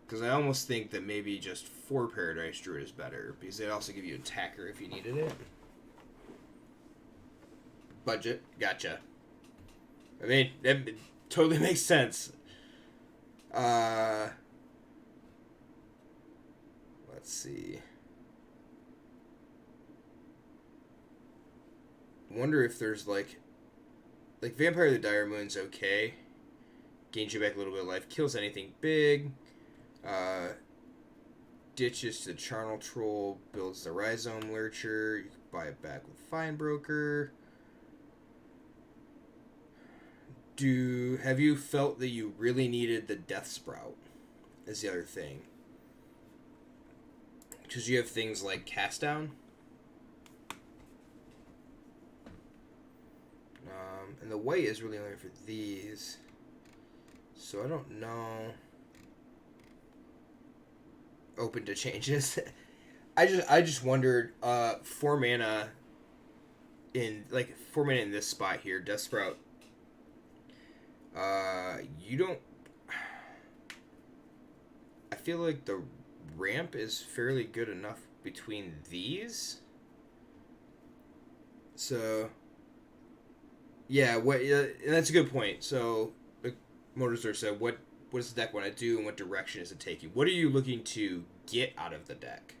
Because I almost think that maybe just 4 Paradise Druid is better, because they'd also give you attacker if you needed it. Budget, gotcha. I mean, that totally makes sense. Let's see. Wonder if there's like Vampire of the Dire Moon's okay. Gains you back a little bit of life. Kills anything big. Ditches to Charnel Troll. Builds the Rhizome Lurcher. You can buy it back with Fine Broker. Have you felt that you really needed the Death Sprout? Is the other thing. Because you have things like Cast Down. And the white is really only for these. So I don't know. Open to changes. I just wondered, 4 mana in this spot here, Death Sprout. You don't. I feel like the ramp is fairly good enough between these. So, yeah, and that's a good point. So, like Motorstar said, what does the deck want to do, and what direction is it taking? What are you looking to get out of the deck?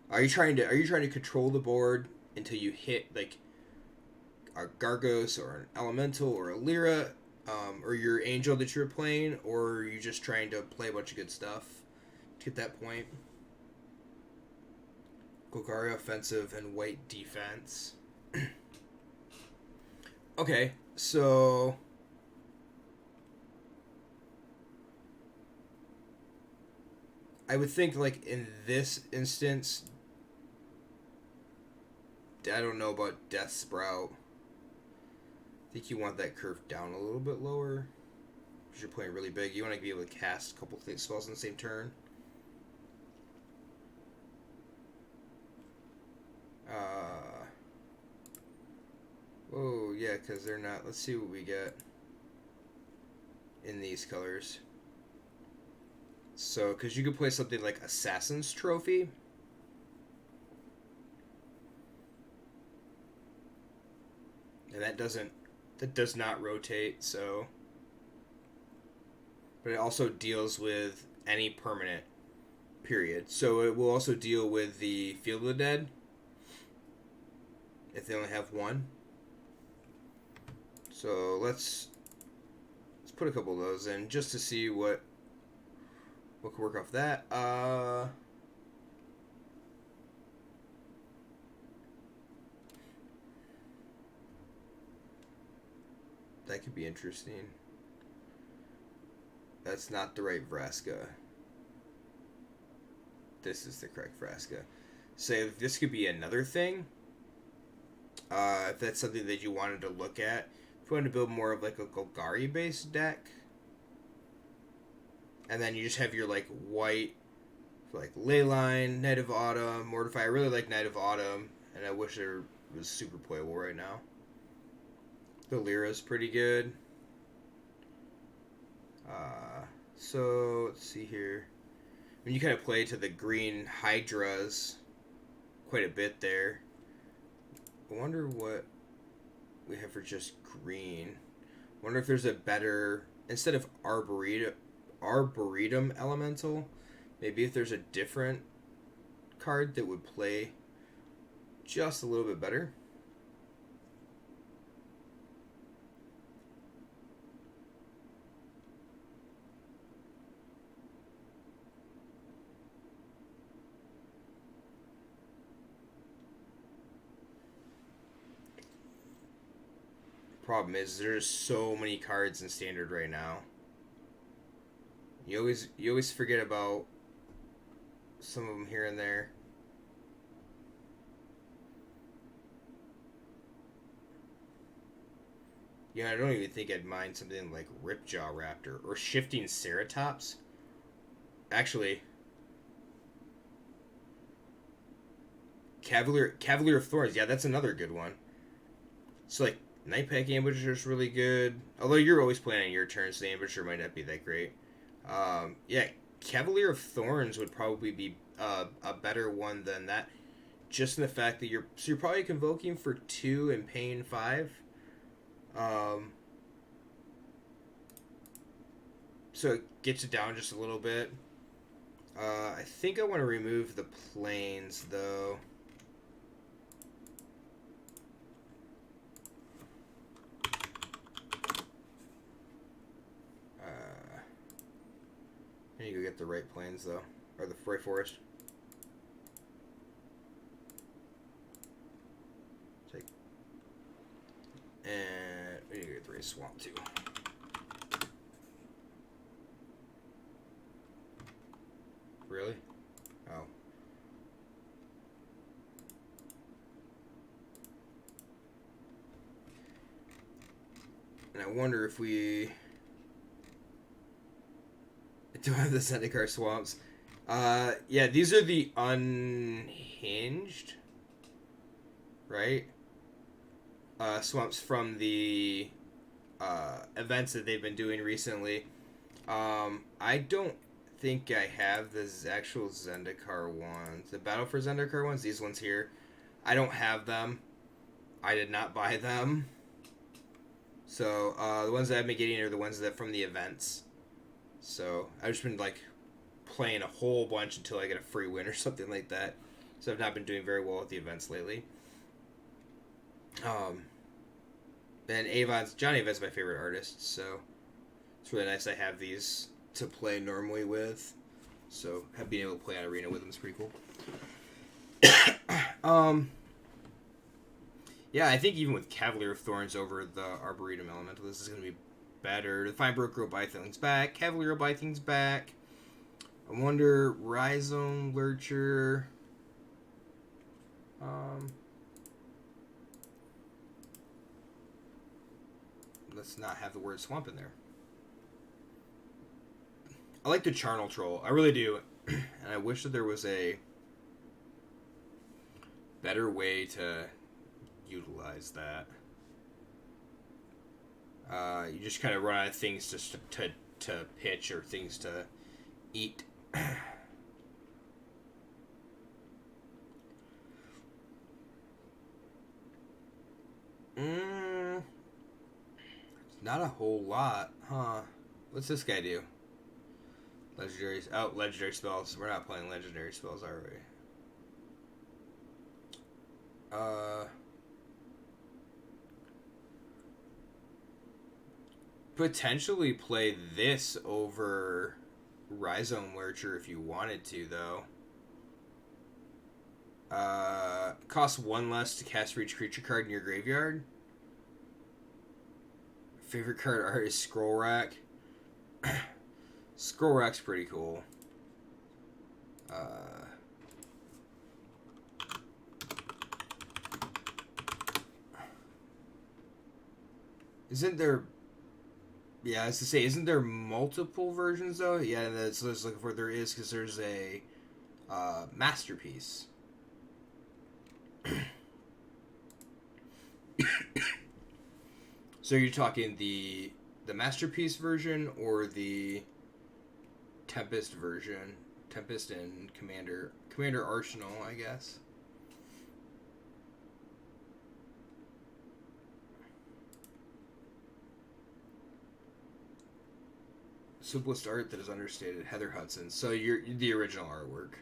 Are you trying to control the board until you hit like a Gargos or an Elemental or a Lyra, or your Angel that you're playing, or are you just trying to play a bunch of good stuff to get that point? Golgari offensive and white defense. Okay, so I would think, like, in this instance, I don't know about Death Sprout. I think you want that curve down a little bit lower. Because you're playing really big. You want to be able to cast a couple of spells in the same turn. Oh, yeah, because they're not... Let's see what we get in these colors. So, because you could play something like Assassin's Trophy. and that does not rotate. So, but it also deals with any permanent. Period. So it will also deal with the Field of the Dead if they only have one. So let's put a couple of those in just to see what can work off that. That could be interesting. That's not the right Vraska. This is the correct Vraska. So this could be another thing. If that's something that you wanted to look at. If you wanted to build more of like a Golgari based deck. And then you just have your like white, like Leyline, Night of Autumn, Mortify. I really like Night of Autumn, and I wish it was super playable right now. The Lyra's pretty good. So let's see here. When you kind of play to the green Hydras quite a bit there. I wonder what we have for just green. I wonder if there's a better, instead of Arboretum Elemental, maybe if there's a different card that would play just a little bit better. Problem is there's so many cards in Standard right now. You always forget about some of them here and there. Yeah, I don't even think I'd mind something like Ripjaw Raptor or Shifting Ceratops. Actually, Cavalier of Thorns. Yeah, that's another good one. So like Nightpack Ambusher is really good. Although you're always playing on your turn, so the Ambusher might not be that great. Yeah, Cavalier of Thorns would probably be a better one than that. Just in the fact that you're probably convoking for 2 and paying 5. So it gets it down just a little bit. I think I want to remove the planes though. I need to go get the right planes though, or the right forest. Take, and we need to get the right swamp too. Really? Oh. And I wonder if we don't have the Zendikar swamps. Yeah, these are the unhinged, right? Swamps from the events that they've been doing recently. I don't think I have the actual Zendikar ones. The Battle for Zendikar ones, these ones here. I don't have them. I did not buy them. So, the ones that I've been getting are the ones that from the events. So, I've just been, like, playing a whole bunch until I get a free win or something like that. So, I've not been doing very well at the events lately. And Johnny Avon's my favorite artist, so it's really nice I have these to play normally with. So, being able to play on Arena with them is pretty cool. Yeah, I think even with Cavalier of Thorns over the Arboretum Elemental, this is going to be better. The Fine Broker Obything's back. Cavalier Obything's back. I wonder, Rhizome Lurcher. Let's not have the word swamp in there. I like the Charnel Troll. I really do. And I wish that there was a better way to utilize that. You just kind of run out of things to pitch or things to eat. Not a whole lot, huh? What's this guy do? Legendaries. Oh, legendary spells. We're not playing legendary spells, are we? Potentially play this over Rhizome Lurcher if you wanted to, though. Costs 1 less to cast for each creature card in your graveyard. Favorite card art is Scroll Rack. Scroll Rack's pretty cool. Isn't there... Yeah, I was to say, isn't there multiple versions, though? Yeah, that's what I was looking for. There is, because there's a Masterpiece. So you're talking the Masterpiece version or the Tempest version? Tempest and Commander Arsenal, I guess. Simplest art that is understated, Heather Hudson. So you're the original artwork.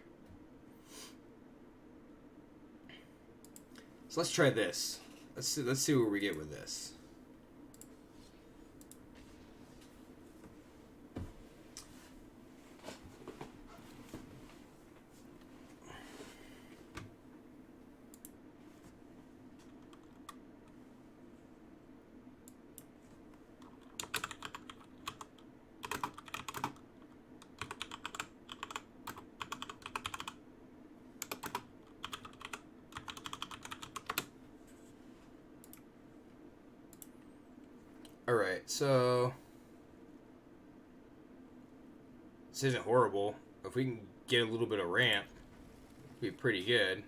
So let's try this. Let's see where we get with this. Alright, so this isn't horrible. If we can get a little bit of ramp, it'd be pretty good.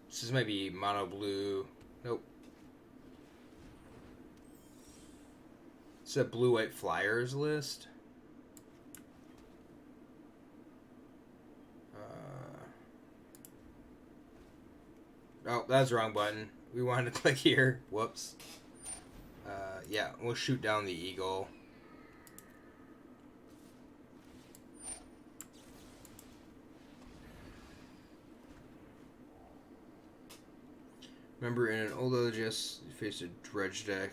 This might be mono blue. Nope. It's a blue-white flyers list. Oh, that's the wrong button. We wanted to click here. Whoops. Yeah, we'll shoot down the eagle. Remember, in an old LGS, you faced a dredge deck.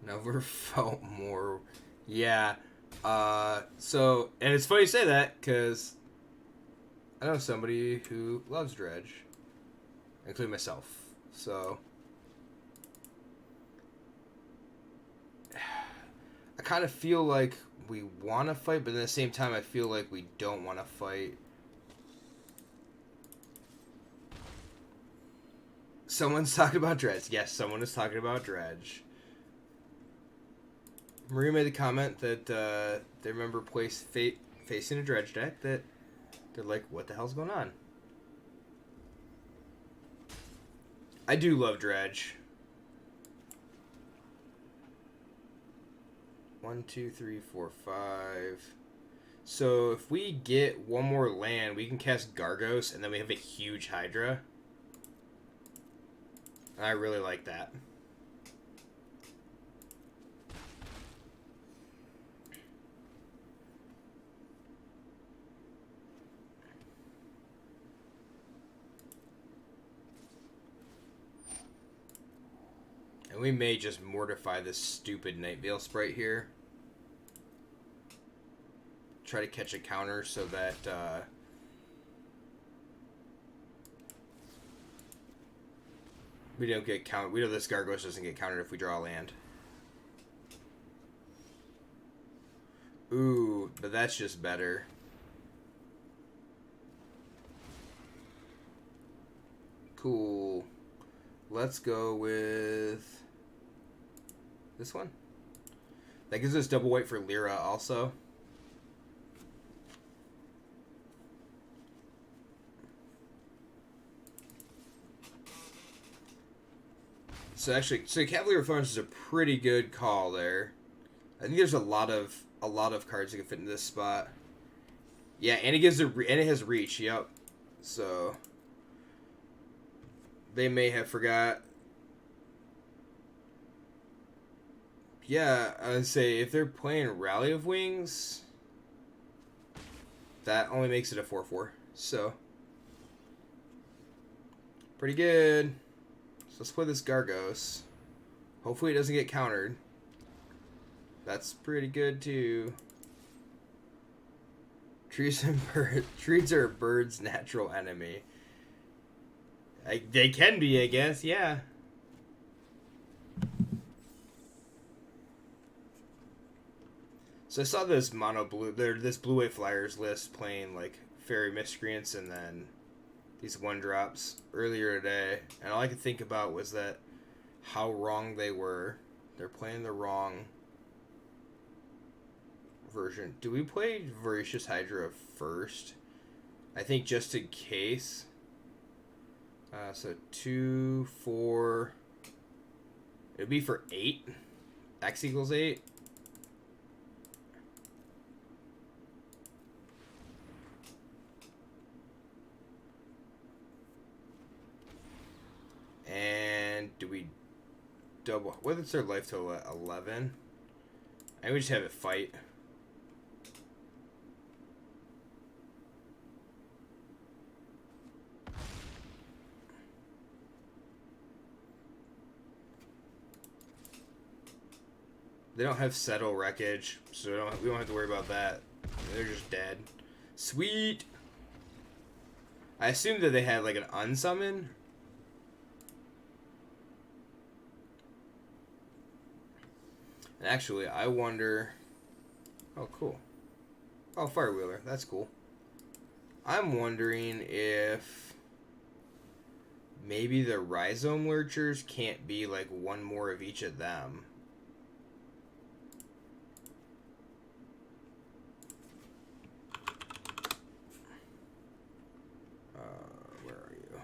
Never felt more. Yeah. So, and it's funny you say that, because I know somebody who loves dredge, including myself. So, I kind of feel like we want to fight, but at the same time, I feel like we don't want to fight. Someone's talking about dredge. Yes, someone is talking about dredge. Maria made the comment that they remember facing a dredge deck that they're like, what the hell's going on? I do love dredge. 1, 2, 3, 4, 5. So if we get one more land, we can cast Gargos, and then we have a huge Hydra. I really like that. And we may just mortify this stupid Night Veil sprite here. Try to catch a counter so that we don't get countered. We know this Gargoyle doesn't get countered if we draw a land. Ooh, but that's just better. Cool. Let's go with this one. That gives us double white for Lyra also. So actually, Cavalier of Thorns is a pretty good call there. I think there's a lot of cards that can fit into this spot. Yeah, and it gives and it has reach. Yep. So they may have forgot. Yeah, I'd say if they're playing Rally of Wings, that only makes it a 4/4. So pretty good. So let's play this Gargos. Hopefully it doesn't get countered. That's pretty good too. Trees are a bird's natural enemy. They can be, I guess. Yeah. So I saw this this blue-white flyers list playing like fairy miscreants and then these 1-drops earlier today, and all I could think about was that how wrong they were. They're playing the wrong version. Do we play Voracious Hydra first? I think just in case. So 2, 4. It would be for 8. X equals 8. And do we double? What is their life total at 11? I would just have it fight. They don't have settle wreckage, so we don't have to worry about that. They're just dead. Sweet. I assumed that they had like an unsummon. And actually, I wonder. Oh, cool. Oh, Firewheeler. That's cool. I'm wondering if maybe the Rhizome Lurchers can't be like one more of each of them. Where are you?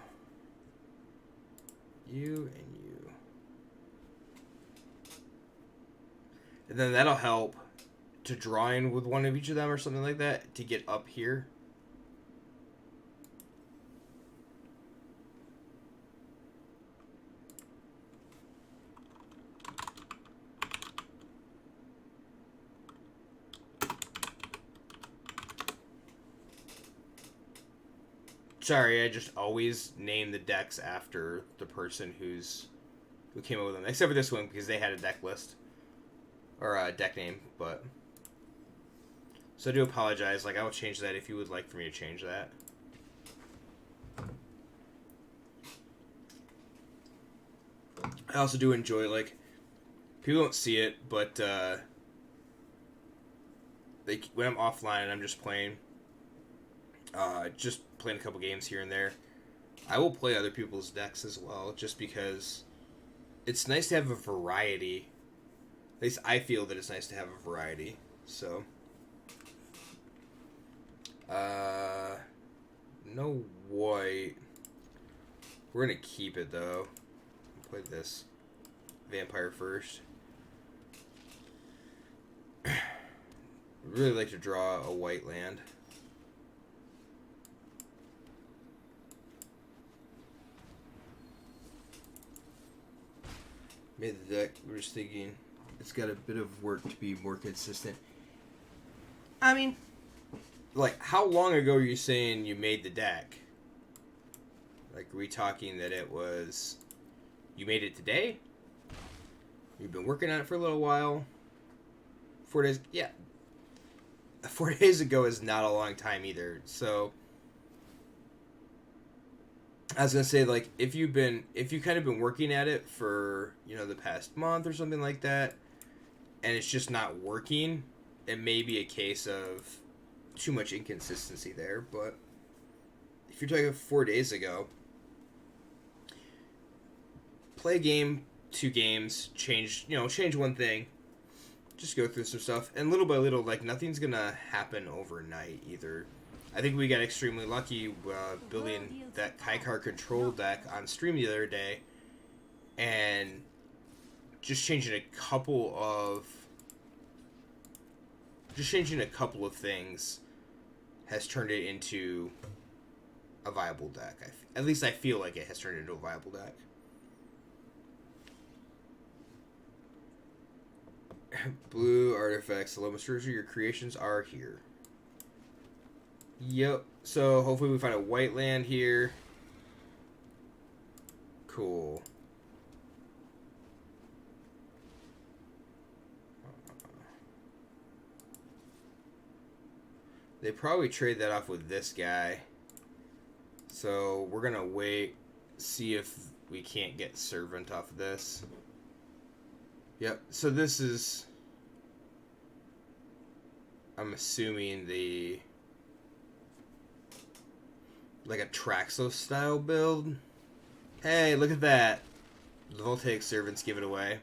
You and you. And then that'll help to draw in with one of each of them or something like that to get up here. Sorry, I just always name the decks after the person who came up with them. Except for this one, because they had a deck list. Or a deck name, but... So I do apologize. Like, I will change that if you would like for me to change that. I also do enjoy, like... People don't see it, but, when I'm offline and I'm just playing... just playing a couple games here and there, I will play other people's decks as well, just because it's nice to have a variety. At least I feel that it's nice to have a variety. So, no white. We're gonna keep it though. Play this vampire first. Really like to draw a white land. Made the deck. We're just thinking it's got a bit of work to be more consistent. I mean, like, how long ago are you saying you made the deck? Like, are we talking that it was... You made it today? You've been working on it for a little while? 4 days? Yeah. 4 days ago is not a long time either, so... I was gonna say, like, if you've kind of been working at it for, you know, the past month or something like that, and it's just not working, it may be a case of too much inconsistency there. But if you're talking 4 days ago, play a game, 2 games, change one thing, just go through some stuff, and little by little, like, nothing's gonna happen overnight either. I think we got extremely lucky building that Kaikar control deck on stream the other day, and just changing a couple of just changing a couple of things has turned it into a viable deck. At least I feel like it has turned it into a viable deck. Blue artifacts, hello Mr. Rizzo, your creations are here. Yep, so hopefully we find a white land here. Cool. They probably trade that off with this guy. So we're gonna wait, see if we can't get Servant off of this. Yep, so this is, I'm assuming like a Traxos style build. Hey, look at that. The Voltaic Servants give it away.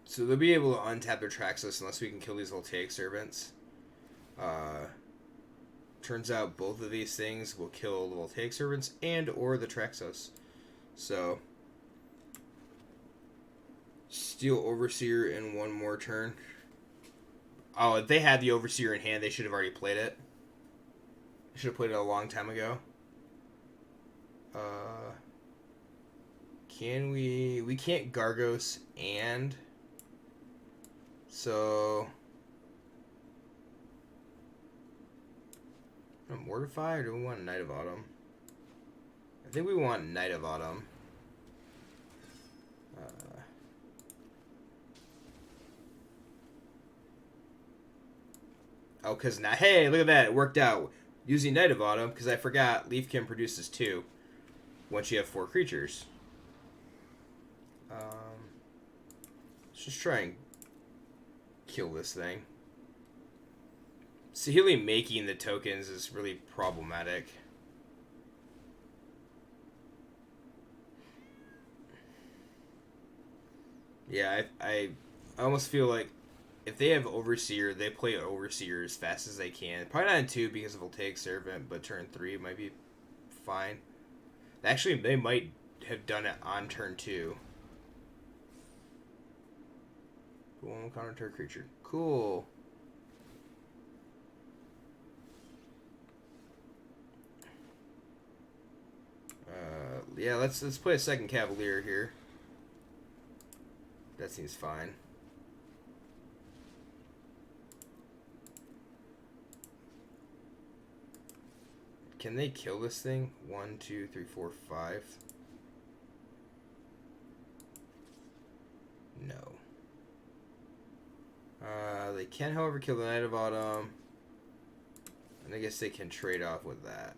So they'll be able to untap their Traxos unless we can kill these Voltaic Servants. Turns out both of these things will kill the Voltaic Servants and or the Traxos. So, steal Overseer in one more turn. Oh, if they had the Overseer in hand, they should have already played it. They should have played it a long time ago. Can we... We can't Gargos and... So... Mortify, or do we want Knight of Autumn? I think we want Knight of Autumn. Oh, because now, hey, look at that, it worked out. Using Knight of Autumn, because I forgot Leafkin produces 2 once you have 4 creatures. Let's just try and kill this thing. Saheeli making the tokens is really problematic. Yeah, I almost feel like if they have Overseer, they play Overseer as fast as they can. Probably not in 2 because of Voltaic Servant, but turn 3 might be fine. Actually, they might have done it on turn 2. One counter target creature. Cool. Yeah, let's play a second Cavalier here. That seems fine. Can they kill this thing? 1, 2, 3, 4, 5. No. They can, however, kill the Knight of Autumn. And I guess they can trade off with that.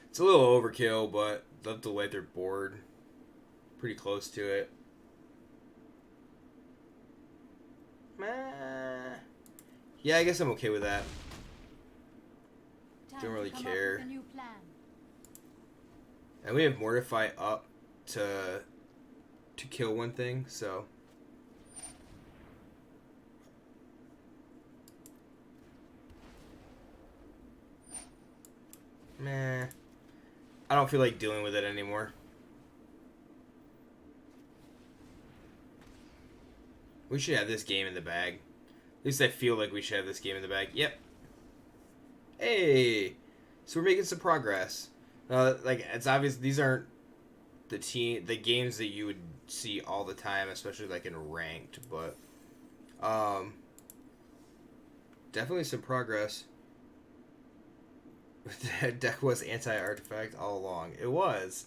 It's a little overkill, but they'll have to light their board. Pretty close to it. Yeah, I guess I'm okay with that. Don't really care. And we have Mortify up to kill one thing, so... Meh. I don't feel like dealing with it anymore. We should have this game in the bag. At least I feel like we should have this game in the bag. Yep. Hey! So we're making some progress. Like, it's obvious these aren't the games that you would see all the time, especially like in ranked, but definitely some progress. That deck was anti-artifact all along. It was.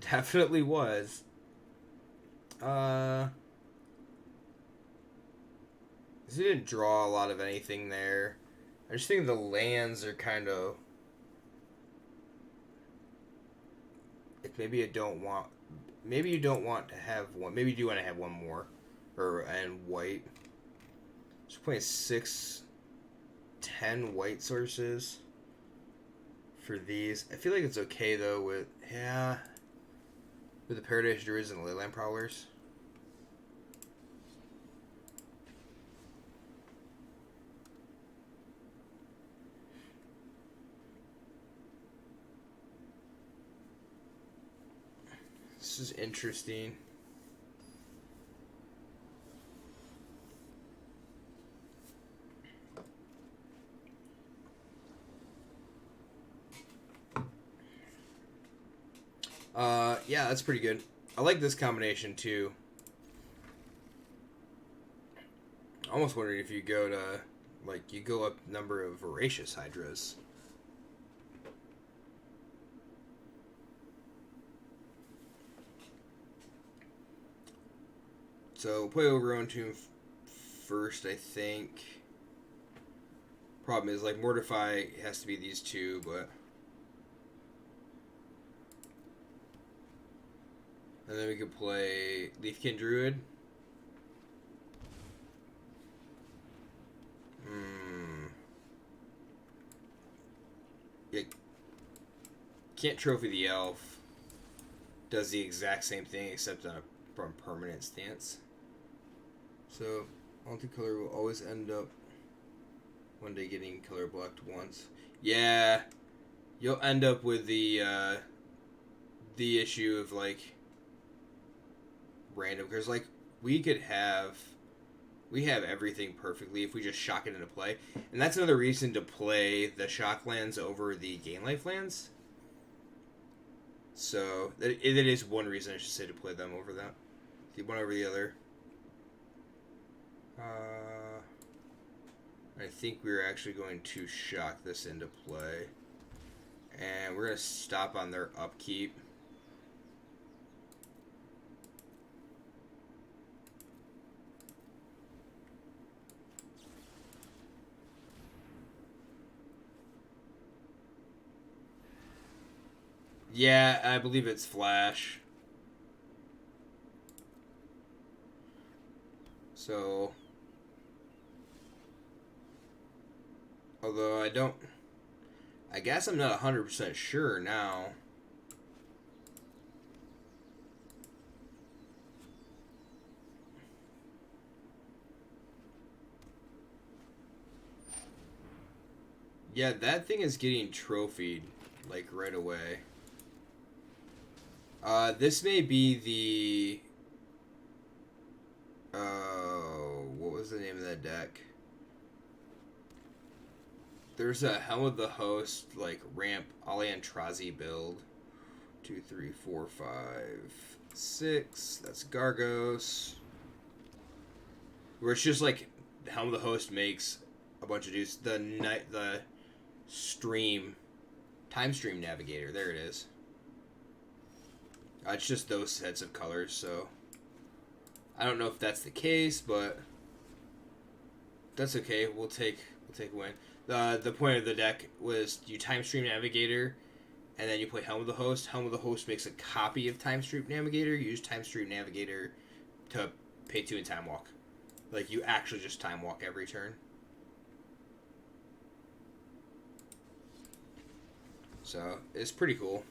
Definitely was. He didn't draw a lot of anything there. I just think the lands are kind of... Like maybe you don't want... Maybe you don't want to have one. Maybe you do want to have one more. And white. Just playing 10 white sources for these. I feel like it's okay though with... Yeah. With the Paradise Druids and the Leyland Prowlers. This is interesting. Yeah, that's pretty good. I like this combination too. I almost wondering if you go to, like, you go up number of voracious hydras. So play over on tomb first, I think. Problem is, like, Mortify has to be these two, but. And then we could play Leafkin Druid. Yeah. Can't trophy the elf. Does the exact same thing except on a from permanent stance. So multicolor will always end up one day getting color blocked once. Yeah. You'll end up with the issue of like random, because like we have everything perfectly if we just shock it into play, and that's another reason to play the shock lands over the gain life lands. So it is one reason I should say to play them over that, the one over the other. I think we're actually going to shock this into play, and we're going to stop on their upkeep. Yeah, I believe it's Flash. So, although I guess I'm not 100% sure now. Yeah, that thing is getting trophied, like, right away. This may be the... what was the name of that deck? There's a Helm of the Host, like, ramp Aliantrazi build. 2, 3, 4, 5, 6. That's Gargos. Where it's just, like, the Helm of the Host makes a bunch of dudes. The Time Stream Navigator. There it is. It's just those sets of colors, so I don't know if that's the case, but that's okay. We'll take a win. The point of the deck was you Time Stream Navigator, and then you play Helm of the Host. Helm of the Host makes a copy of Time Stream Navigator. You use Time Stream Navigator to pay 2 and Time Walk. Like, you actually just Time Walk every turn. So it's pretty cool.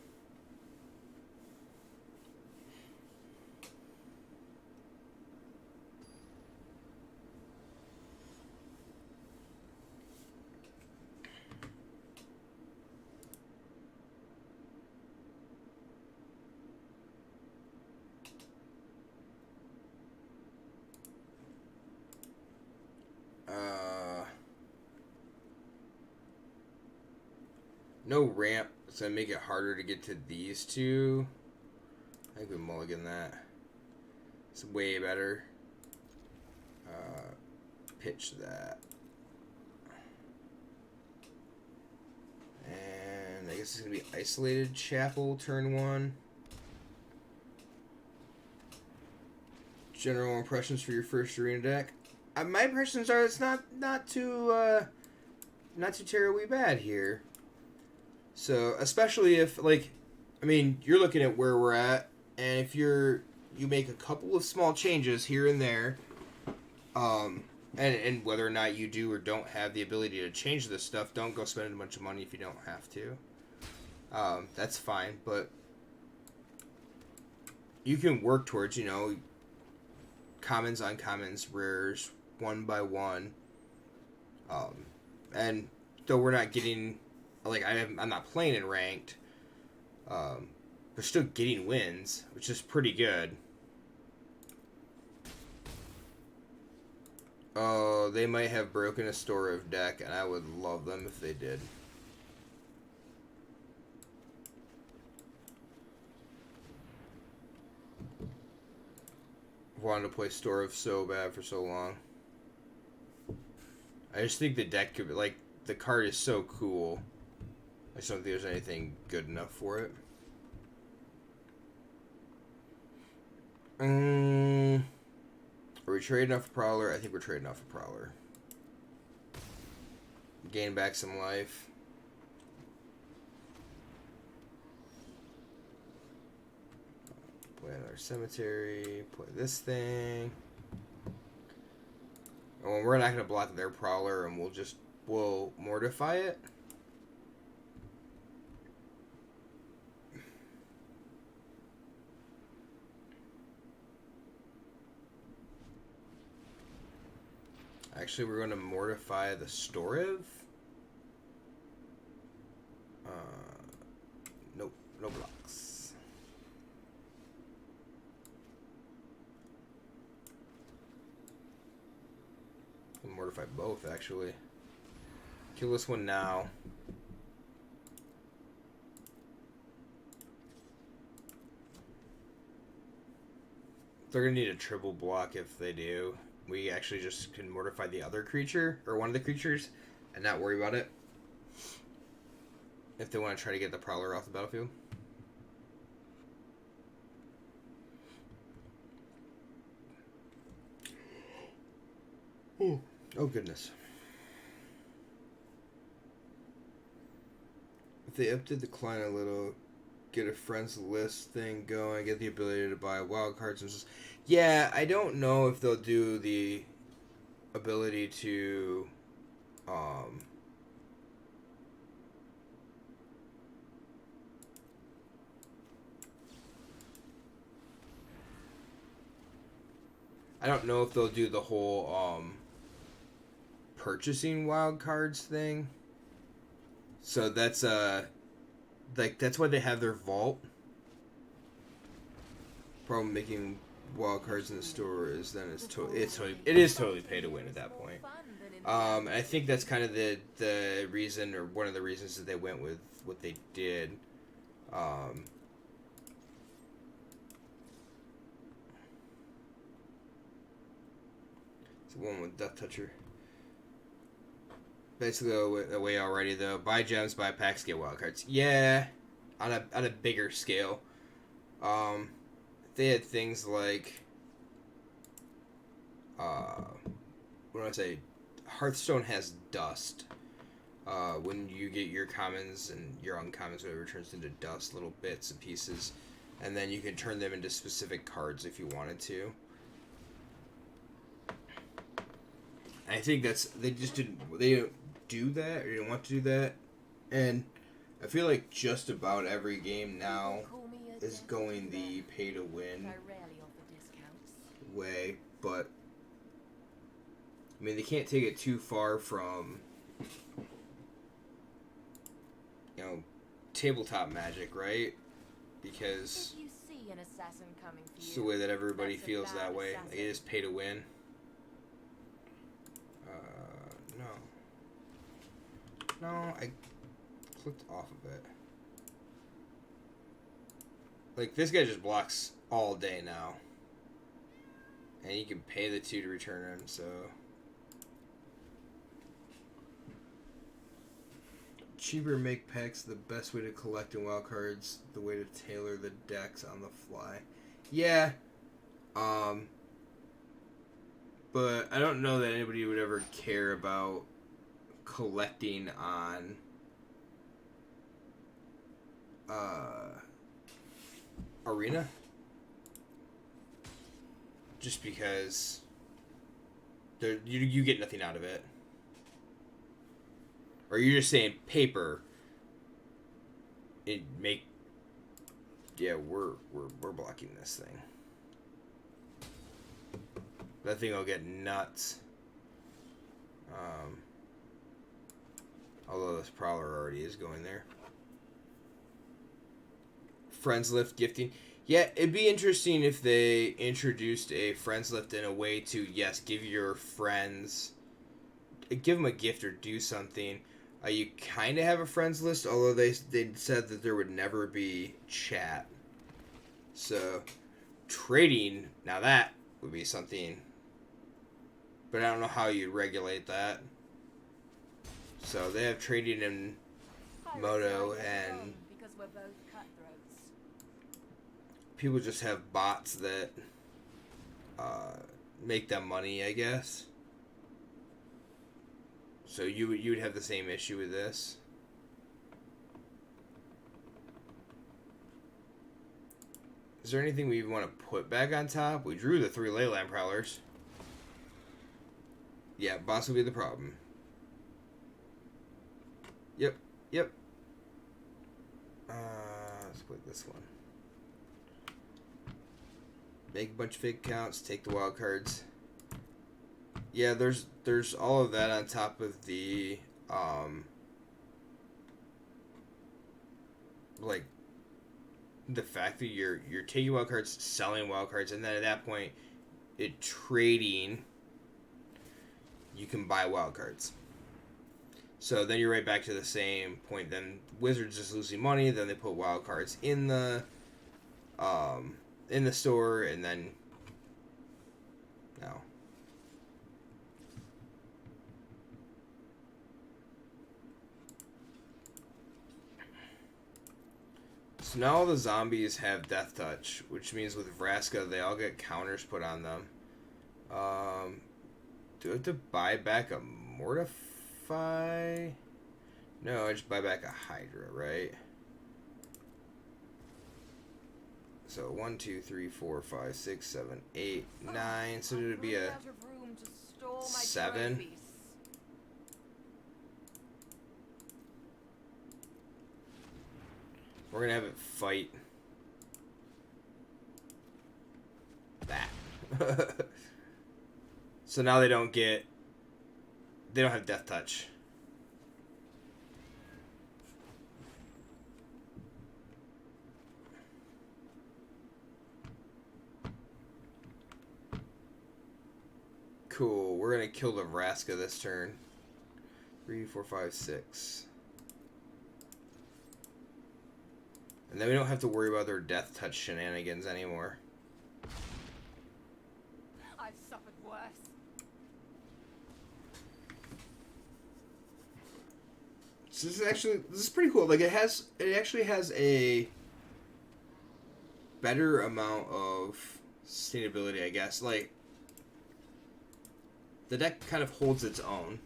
No ramp, so I make it harder to get to these two. I think we mulligan that. It's way better. Pitch that. And I guess it's going to be Isolated Chapel, turn 1. General impressions for your first arena deck. My impressions are it's not too terribly bad here. So, especially if, like, I mean, you're looking at where we're at, and if you make a couple of small changes here and there, and whether or not you do or don't have the ability to change this stuff, don't go spending a bunch of money if you don't have to. That's fine, but you can work towards, commons, uncommons, rares, one by one. And though we're not getting... Like, I'm not playing in ranked. They're still getting wins, which is pretty good. Oh, they might have broken a store of deck, and I would love them if they did. Wanted to play Store of so bad for so long. I just think the deck could be, like, the card is so cool. I just don't think there's anything good enough for it. Are we trading off a Prowler? I think we're trading off a Prowler. Gain back some life. Play another cemetery. Play this thing. Oh, we're not gonna block their Prowler, and we'll mortify it. Actually, we're gonna mortify the Storev. Nope, no blocks. We'll mortify both, actually. Kill this one now. They're gonna need a triple block if they do. We actually just can mortify the other creature, or one of the creatures, and not worry about it. If they want to try to get the Prowler off the battlefield. Oh goodness. If they up the decline a little, get a friends list thing going, get the ability to buy wild cards and just... Yeah, I don't know if they'll do the ability to I don't know if they'll do the whole purchasing wild cards thing. So that's like that's why they have their vault. Problem making wild cards in the store is then it is totally pay to win at that point. And I think that's kind of the reason, or one of the reasons that they went with what they did. It's the one with Death Toucher. Basically, the way already though. Buy gems, buy packs, get wild cards. Yeah, on a bigger scale. They had things like, what do I say? Hearthstone has dust. When you get your commons and your uncommons, whatever, turns into dust, little bits and pieces, and then you can turn them into specific cards if you wanted to. I think they didn't do that, or didn't want to do that, and I feel like just about every game now is going the pay to win way, but I mean they can't take it too far from, you know, tabletop Magic, right? Because it's the way that everybody feels that way. Like, it is pay to win. No, I clicked off of it. Like, this guy just blocks all day now. And you can pay the 2 to return him, so... Cheaper make packs, the best way to collect in wild cards, the way to tailor the decks on the fly. Yeah. But I don't know that anybody would ever care about collecting on Arena, just because you get nothing out of it. Or you're just saying paper, we're blocking this thing. That thing will get nuts. Although this Prowler already is going there. friends lift gifting. Yeah, it'd be interesting if they introduced a friends lift in a way to, yes, give your friends, give them a gift or do something. You kind of have a friends list, although they said that there would never be chat. So trading, now that would be something, but I don't know how you'd regulate that. So they have trading in Moto, and because we're both cutthroats. people just have bots that make them money, I guess. So you would have the same issue with this. Is there anything we want to put back on top? We drew the 3 Leyland Prowlers. Yeah, boss will be the problem. Yep, yep. Let's put this one. Make a bunch of fake accounts, take the wild cards. Yeah, there's all of that on top of the like the fact that you're taking wild cards, selling wild cards, and then at that point, it trading, you can buy wild cards. So then you're right back to the same point. Then Wizards is losing money. Then they put wild cards in the store, and then no. So now all the zombies have Death Touch, which means with Vraska, they all get counters put on them. Do I have to buy back a Mortify? No, I just buy back a Hydra, right? So 1, 2, 3, 4, 5, 6, 7, 8, 9. So it would be a 7. We're gonna have it fight that. So now they don't have Death Touch. Cool. We're gonna kill the Vraska this turn. 3, 4, 5, 6. And then we don't have to worry about their Death Touch shenanigans anymore. I've suffered worse. So this is pretty cool. Like it actually has a better amount of sustainability, I guess. Like the deck kind of holds its own.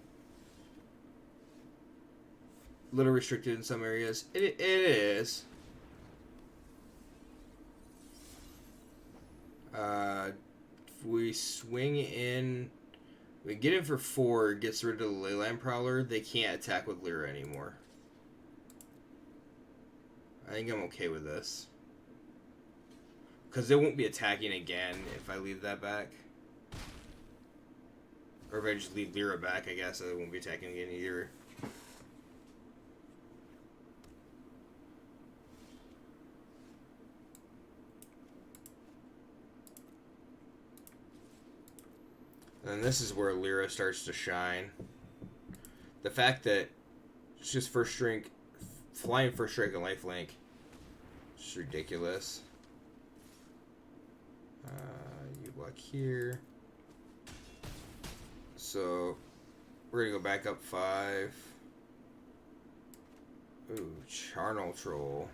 A little restricted in some areas. It is. If we swing in, we get in for 4, gets rid of the Leyland Prowler, they can't attack with Lyra anymore. I think I'm okay with this. Because they won't be attacking again if I leave that back. Or if I just leave Lyra back, I guess they won't be attacking again either. And this is where Lyra starts to shine. The fact that it's just first strike, flying first strike and lifelink, it's ridiculous. You block here. So we're gonna go back up 5. Ooh, Charnel Troll.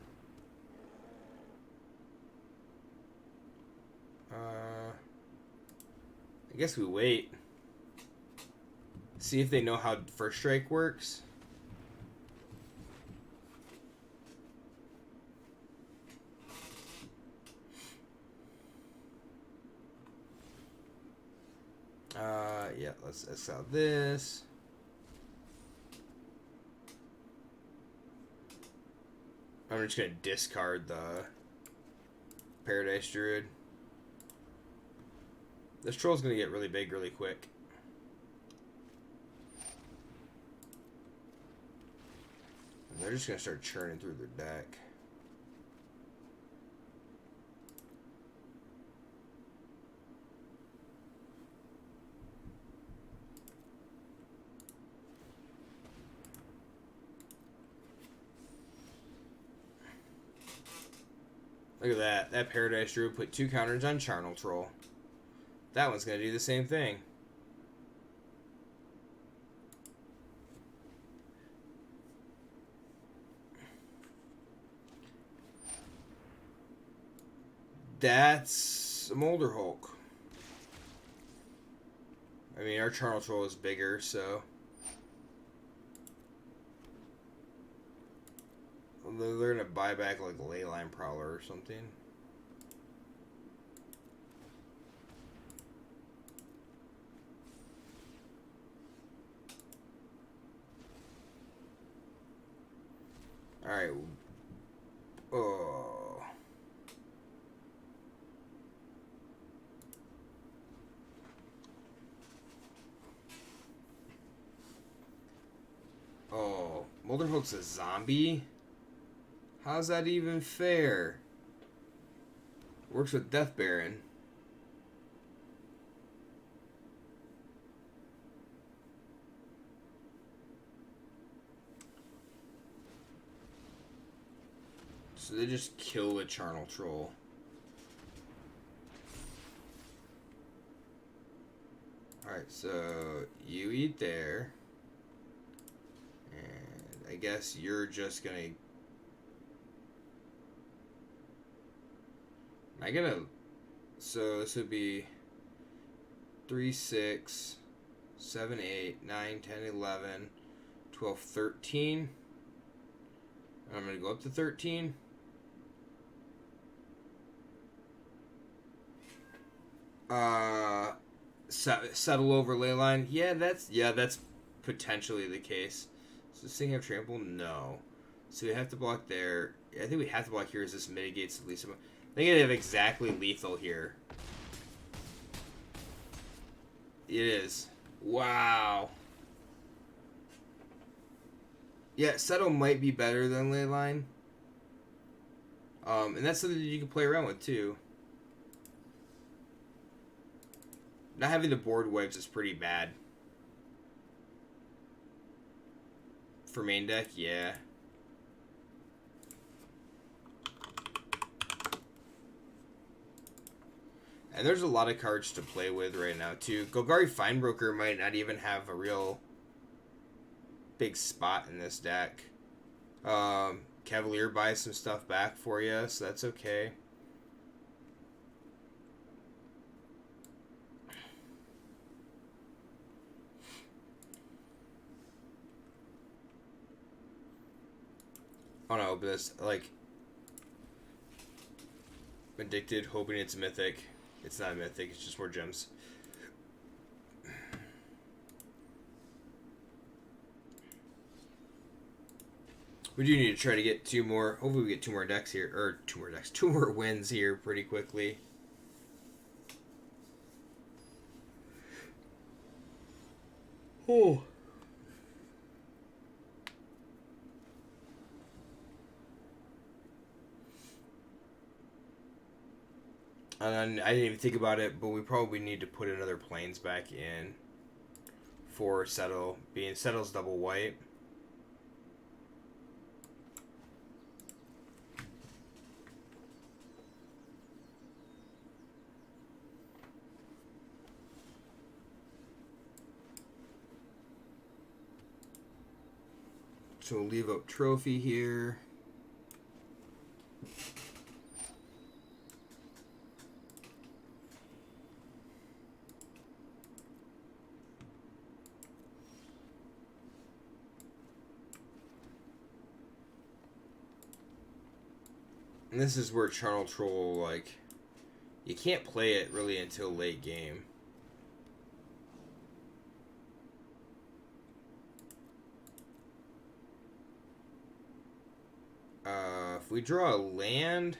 I guess we wait. See if they know how first strike works. Yeah, let's exile this. I'm just gonna discard the Paradise Druid. This troll's gonna get really big really quick. And they're just gonna start churning through their deck. Look at that. That Paradise Druid put 2 counters on Charnel Troll. That one's going to do the same thing. That's a Molder Hulk. I mean, our Charnel Troll is bigger, so... They're gonna buy back like a Leyline Prowler or something. Alright. Oh. Oh. Molder Hulk's a zombie? How's that even fair? Works with Death Baron. So they just kill the Charnel Troll. Alright, so you eat there. And I guess you're just gonna... I gotta... So this would be 3, 6, 7, 8, 9, 10, 11, 12, 13. I'm gonna go up to 13. Settle over Leyline. Yeah, that's potentially the case. Does this thing have trample? No. So we have to block there. I think we have to block here as this mitigates at least. I think they have exactly lethal here. It is. Wow. Yeah, Settle might be better than Leyline. And that's something that you can play around with too. Not having the board wipes is pretty bad. For main deck, yeah. And there's a lot of cards to play with right now, too. Golgari Finebroker might not even have a real big spot in this deck. Cavalier buys some stuff back for you, so that's okay. Oh no, but this, like... Addicted, hoping it's mythic. It's not mythic, it's just more gems. We do need to try to get 2 more. Hopefully we get 2 more decks here. Or 2 more decks. 2 more wins here pretty quickly. Oh. And I didn't even think about it, but we probably need to put another Plains back in for Settle. Being Settle's double white. So we'll leave up Trophy here. And this is where Charnel Troll, like, you can't play it really until late game. If we draw a land,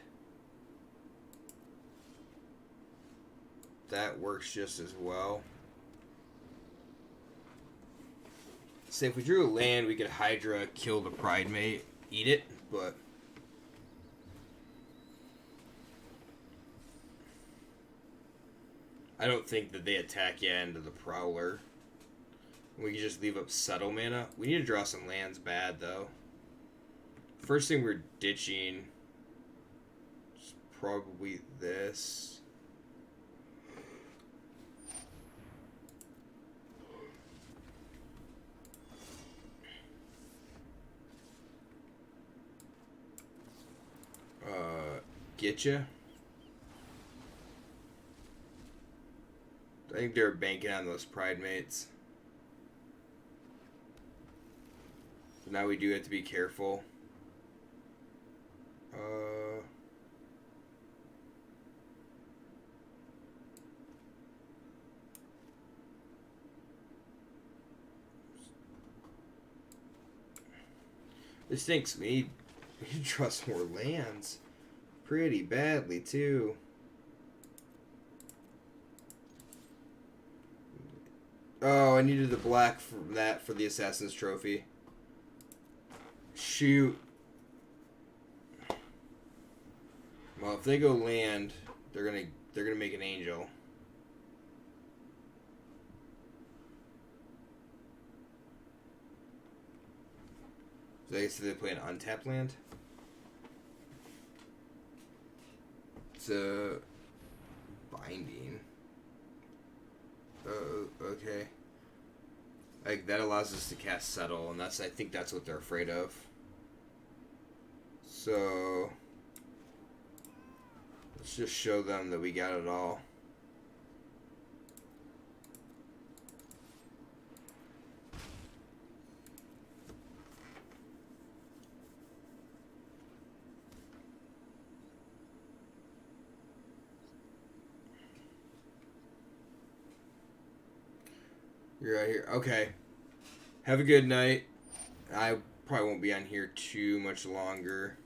that works just as well. Say if we drew a land, we could Hydra, kill the Pride Mate, eat it, but... I don't think that they attack you into the Prowler. We can just leave up Settle mana. We need to draw some lands bad, though. First thing we're ditching is probably this. Getcha. I think they're banking on those Pride Mates. So now we do have to be careful. This stinks. We need to trust more lands. Pretty badly, too. Oh, I needed the black from that for the Assassin's Trophy. Shoot. Well, if they go land, they're gonna make an angel. So they say they play an untapped land. It's a binding. Okay. Like that allows us to cast settle, and I think that's what they're afraid of. So let's just show them that we got it all. You're right here. Okay. Have a good night. I probably won't be on here too much longer.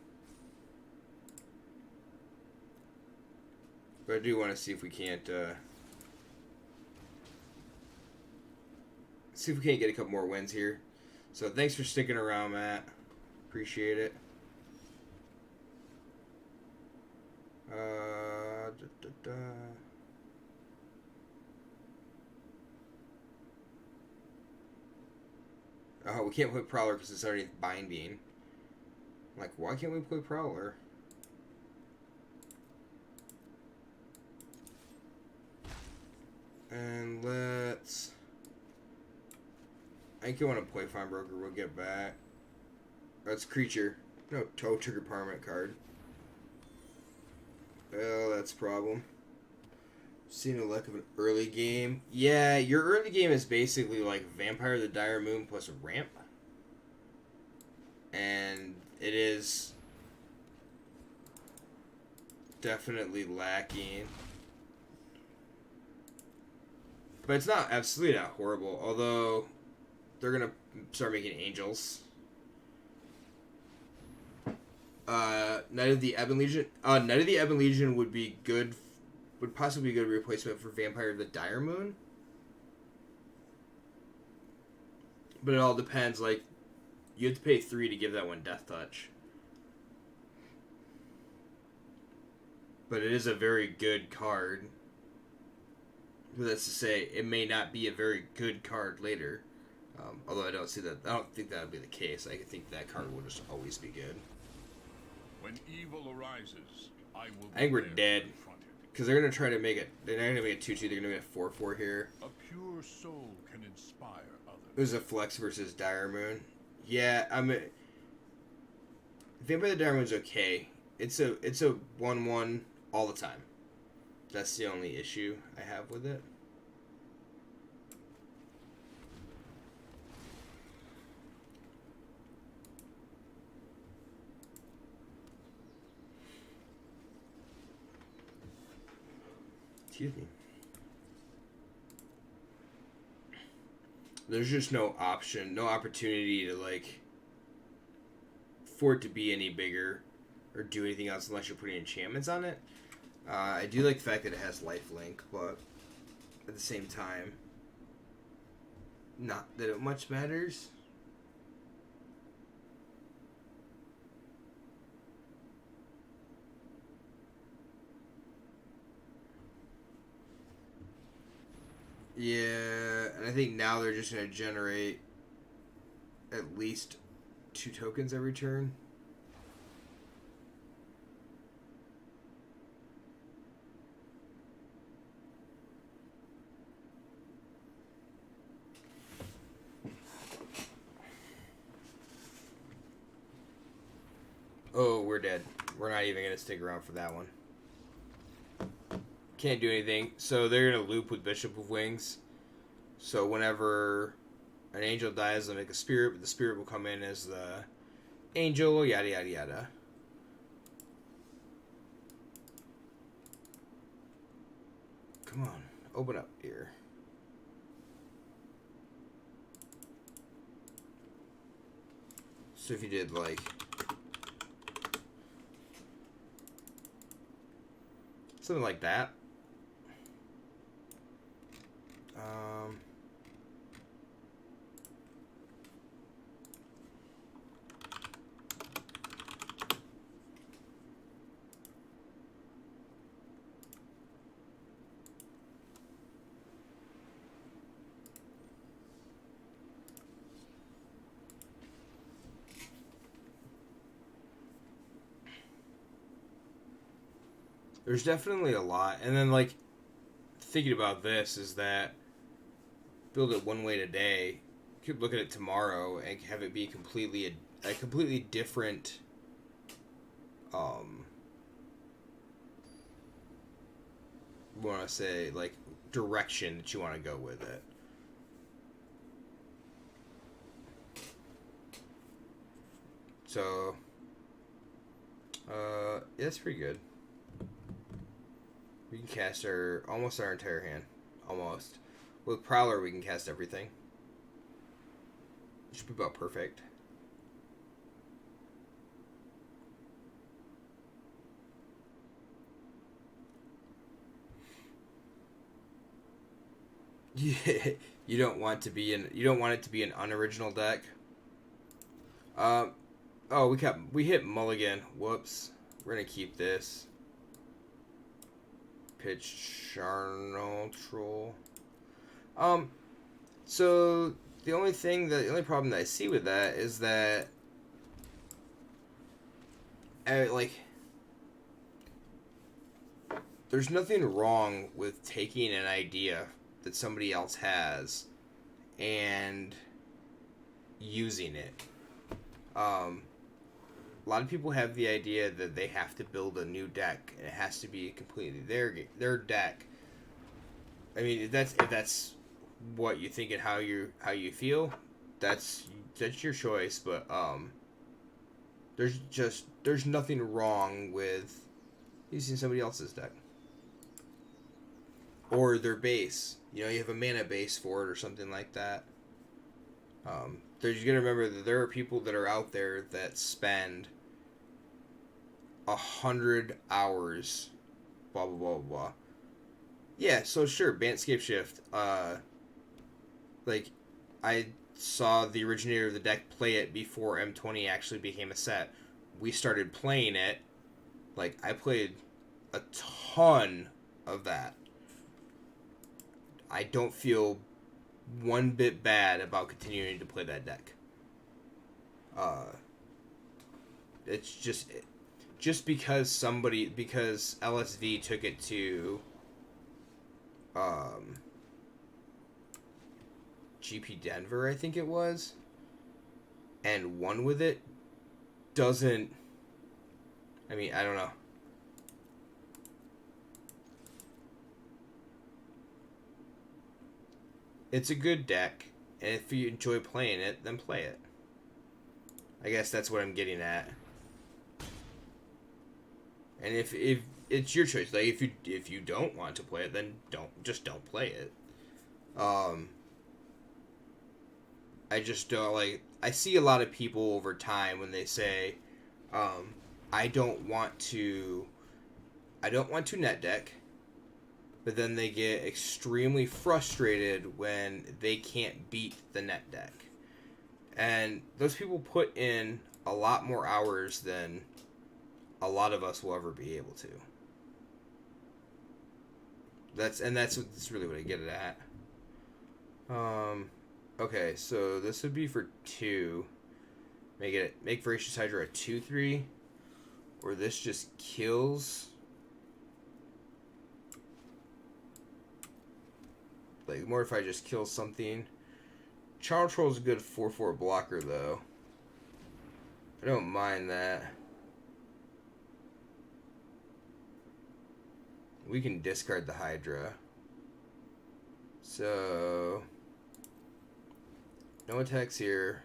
But I do want to see if we can't get a couple more wins here. So thanks for sticking around, Matt. Appreciate it. Oh, we can't play Prowler because it's already binding. Like, why can't we play Prowler? And let's... I think you want to play Fine Broker. We'll get back. That's creature. No, toe trigger permanent card. Well, that's a problem. Seen a lack of an early game. Yeah, your early game is basically like Vampire of the Dire Moon plus a ramp. And it is definitely lacking. But it's not absolutely not horrible. Although they're gonna start making angels. Knight of the Ebon Legion. Knight of the Ebon Legion would be good. Would possibly be a good replacement for Vampire of the Dire Moon. But it all depends. Like, you have to pay 3 to give that one Death Touch. But it is a very good card. But that's to say, it may not be a very good card later. Although I don't see that. I don't think that would be the case. I think that card will just always be good. When evil arises, I will. I think we're dead. Because they're going to try to make it... They're not going to make it 2-2. They're going to make it 4-4 here. A pure soul can inspire others. It was a Flex versus Dire Moon. Yeah, I mean... Vampire the Dire Moon's okay. It's a 1-1 all the time. That's the only issue I have with it. Excuse me. There's just no option, no opportunity to, like, for it to be any bigger or do anything else unless you're putting enchantments on it. I do like the fact that it has lifelink, but at the same time, not that it much matters. Yeah, and I think now they're just going to generate at least 2 tokens every turn. Oh, we're dead. We're not even gonna stick around for that one. Can't do anything. So they're gonna loop with Bishop of Wings. So whenever an angel dies, they'll make a spirit, but the spirit will come in as the angel, yada yada yada. Come on, open up here. So if you did like something like that. There's definitely a lot. And then, like, thinking about this is that build it one way today, you could look at it tomorrow and have it be a completely different want to say, like, direction that you want to go with it. So, yeah, that's pretty good. We can cast almost our entire hand. Almost. With Prowler, we can cast everything. Should be about perfect. Yeah, you don't want it to be an unoriginal deck. Oh, we hit mulligan. Whoops. We're gonna keep this. Pitch Charnel Troll. So the only problem that I see with that is that there's nothing wrong with taking an idea that somebody else has and using it. A lot of people have the idea that they have to build a new deck and it has to be completely their deck. I mean, if that's what you think and how you feel, that's your choice. But there's nothing wrong with using somebody else's deck or their base. You know, you have a mana base for it or something like that. There's you gotta remember that there are people that are out there that spend 100 hours, blah blah blah blah. Yeah, so sure, Bantscape Shift. Like, I saw the originator of the deck play it before M20 actually became a set. We started playing it. Like, I played a ton of that. I don't feel one bit bad about continuing to play that deck. It's just because LSV took it to GP Denver, I think it was, and won with it, doesn't... I mean, I don't know. It's a good deck, and if you enjoy playing it, then play it. I guess that's what I'm getting at. And if it's your choice, like if you don't want to play it, then don't play it. I just don't like. I see a lot of people over time when they say, I don't want to net deck, but then they get extremely frustrated when they can't beat the net deck. And those people put in a lot more hours than a lot of us will ever be able to. That's really what I get it at. Okay, so this would be for 2. Make Voracious Hydra a 2/3, or this just kills. Like, more if I just kill something. Charnel Troll is a good 4/4 blocker though. I don't mind that. We can discard the Hydra. So no attacks here.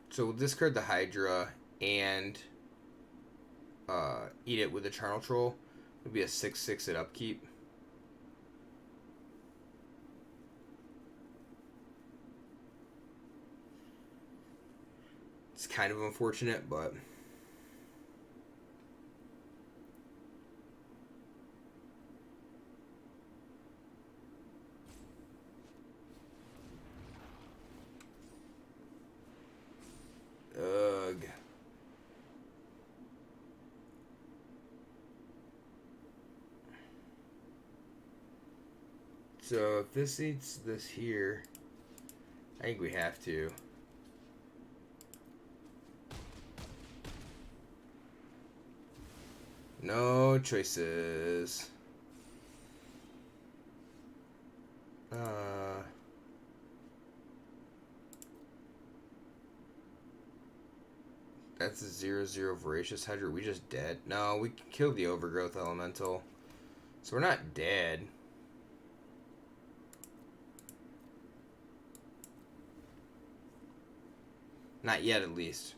So we'll discard the Hydra and eat it with a Charnel Troll. It'll be a 6/6 at upkeep. It's kind of unfortunate, but ugh. So if this eats this here, I think we have to. No choices. That's a 0/0 Voracious Hydra. We just dead? No, we killed the Overgrowth Elemental. So we're not dead. Not yet, at least.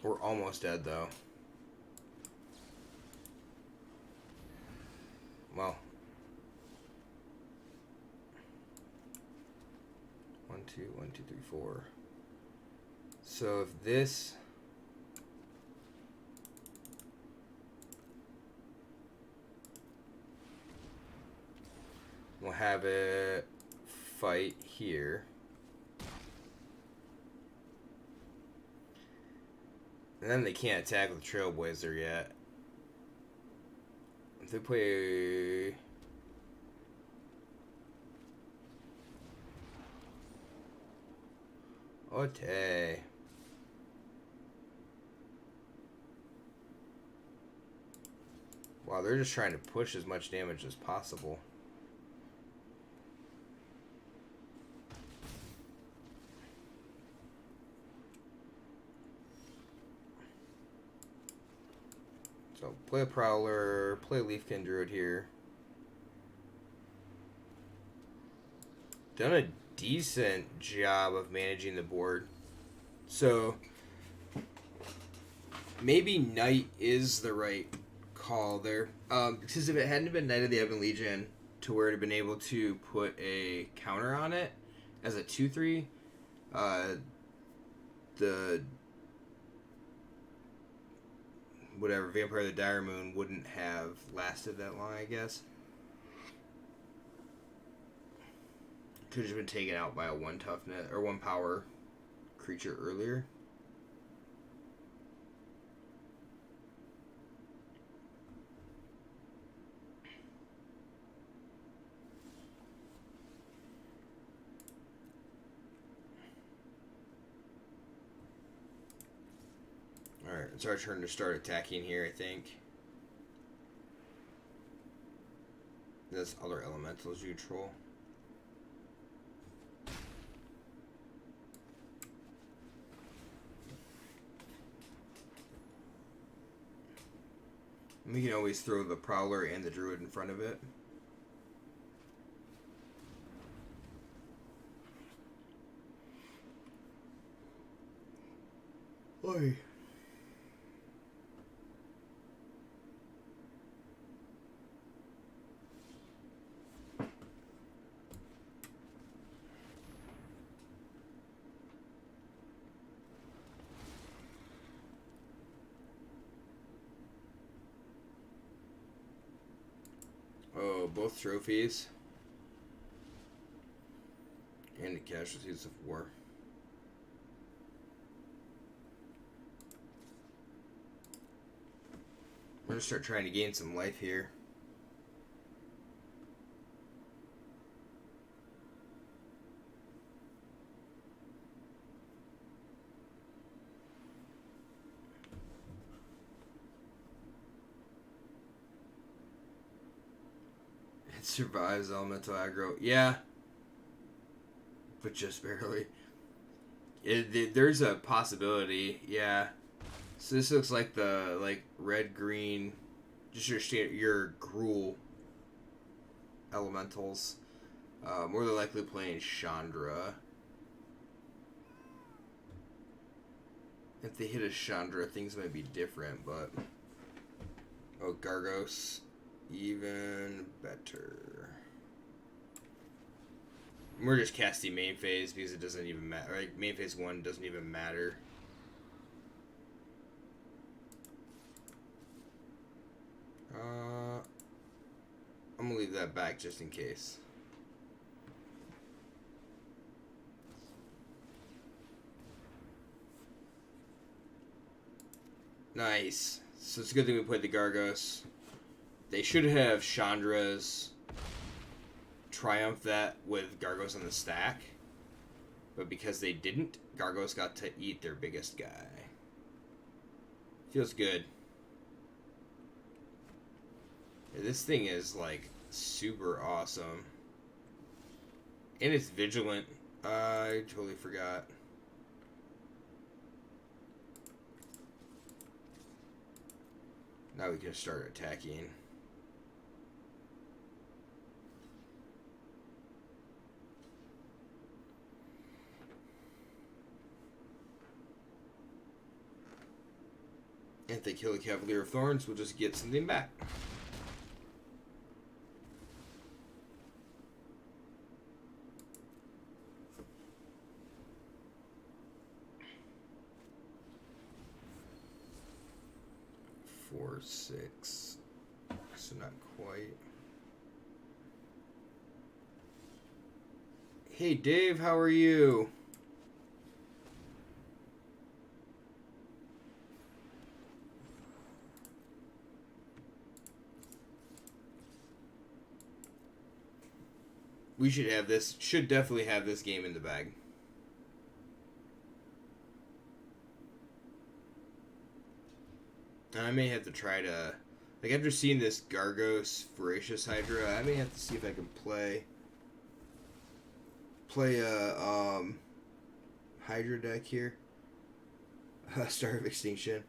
We're almost dead, though. Well. 1, 2, 1, 2, 3, 4. So if this... We'll have it fight here. And then they can't attack with Trailblazer yet. If they play... Ote. Wow, they're just trying to push as much damage as possible. So play a Prowler, play a Leafkin Druid here. Done a decent job of managing the board. So maybe Knight is the right call there. Because if it hadn't been Knight of the Ebon Legion to where it had been able to put a counter on it as a 2/3, the whatever Vampire of the Dire Moon wouldn't have lasted that long, I guess. Could have been taken out by a 1 toughness or 1 power creature earlier. Alright, it's our turn to start attacking here, I think. There's other elementals you troll. We can always throw the Prowler and the Druid in front of it. Oi. Oh, both trophies. And the casualties of war. We're gonna start trying to gain some life here. Survives elemental aggro. Yeah. But just barely. There's a possibility, yeah. So this looks like the red green, just your Gruul elementals. More than likely playing Chandra. If they hit a Chandra, things might be different, but oh, Gargos, even better. We're just casting main phase because it doesn't even matter. Right? Main phase 1 doesn't even matter. I'm gonna leave that back just in case. Nice. So it's a good thing we played the Gargos. They should have Chandra's triumph that with Gargos on the stack. But because they didn't, Gargos got to eat their biggest guy. Feels good. This thing is like super awesome. And it's vigilant. I totally forgot. Now we can start attacking. If they kill the Cavalier of Thorns, we'll just get something back. Four, 6. So not quite. Hey Dave, how are you? We should have this. Should definitely have this game in the bag. I may have to try to, like, after seeing this Gargos Voracious Hydra, I may have to see if I can play a Hydra deck here. Star of Extinction.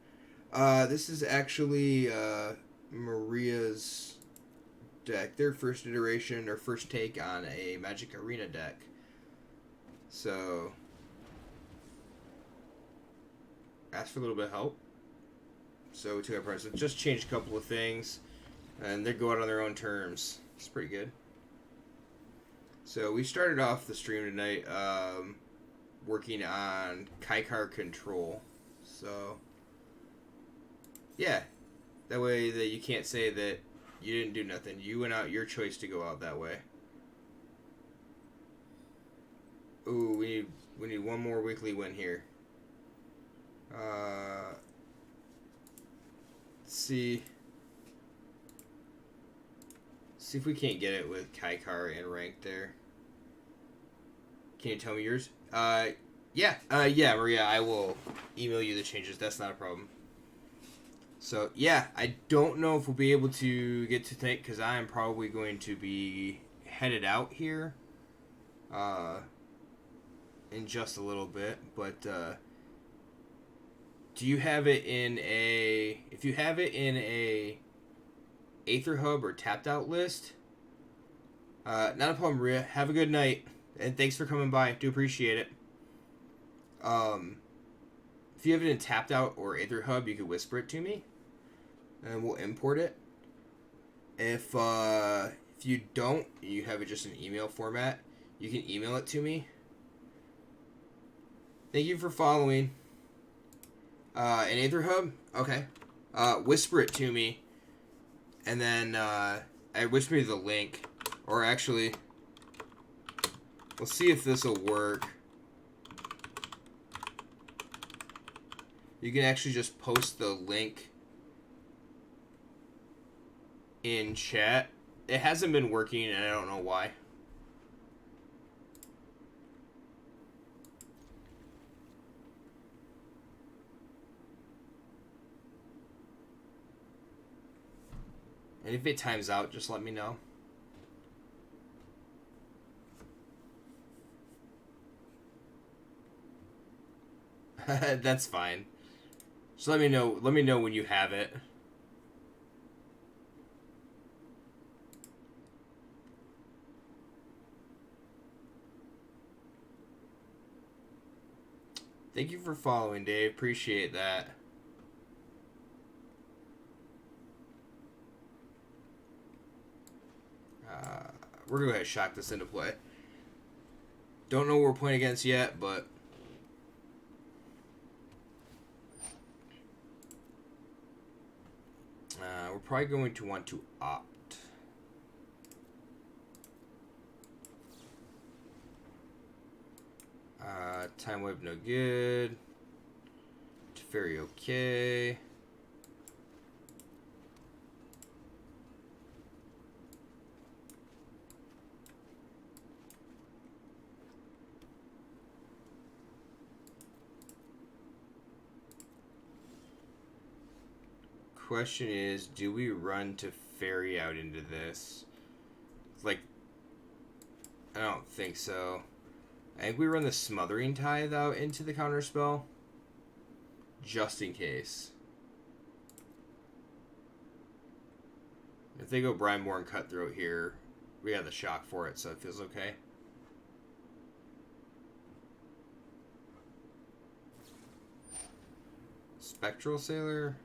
This is actually Maria's deck, their first iteration or first take on a Magic Arena deck. So ask for a little bit of help. So we took our part. So just changed a couple of things, and they go out on their own terms. It's pretty good. So we started off the stream tonight working on Kaikar control. So yeah, that way that you can't say that you didn't do nothing. You went out, your choice to go out that way. Ooh, we need one more weekly win here. Let's see if we can't get it with Kaikar and rank there. Can you tell me yours? Yeah, Maria, I will email you the changes. That's not a problem. So, yeah, I don't know if we'll be able to get to tonight because I am probably going to be headed out here in just a little bit. But do you have it in a... If you have it in a Aether Hub or Tapped Out list, not a problem, Maria. Have a good night. And thanks for coming by. Do appreciate it. If you have it in Tapped Out or Aether Hub, you could whisper it to me, and we'll import it. If you don't, you have it just in email format, you can email it to me. Thank you for following. In Aether Hub, okay. Whisper it to me, and then whisper me the link, or actually, we'll see if this will work. You can actually just post the link in chat. It hasn't been working, and I don't know why. And if it times out, just let me know. That's fine. Just let me know. Let me know when you have it. Thank you for following, Dave. Appreciate that. We're going to go ahead and shock this into play. Don't know what we're playing against yet, but... we're probably going to want to opt. Time Wave no good. Teferi okay. Question is, do we run to ferry out into this? Like, I don't think so. I think we run the Smothering Tithe out into the counterspell. Just in case. If they go Brineborn Cutthroat here, we have the shock for it, so it feels okay. Spectral Sailor?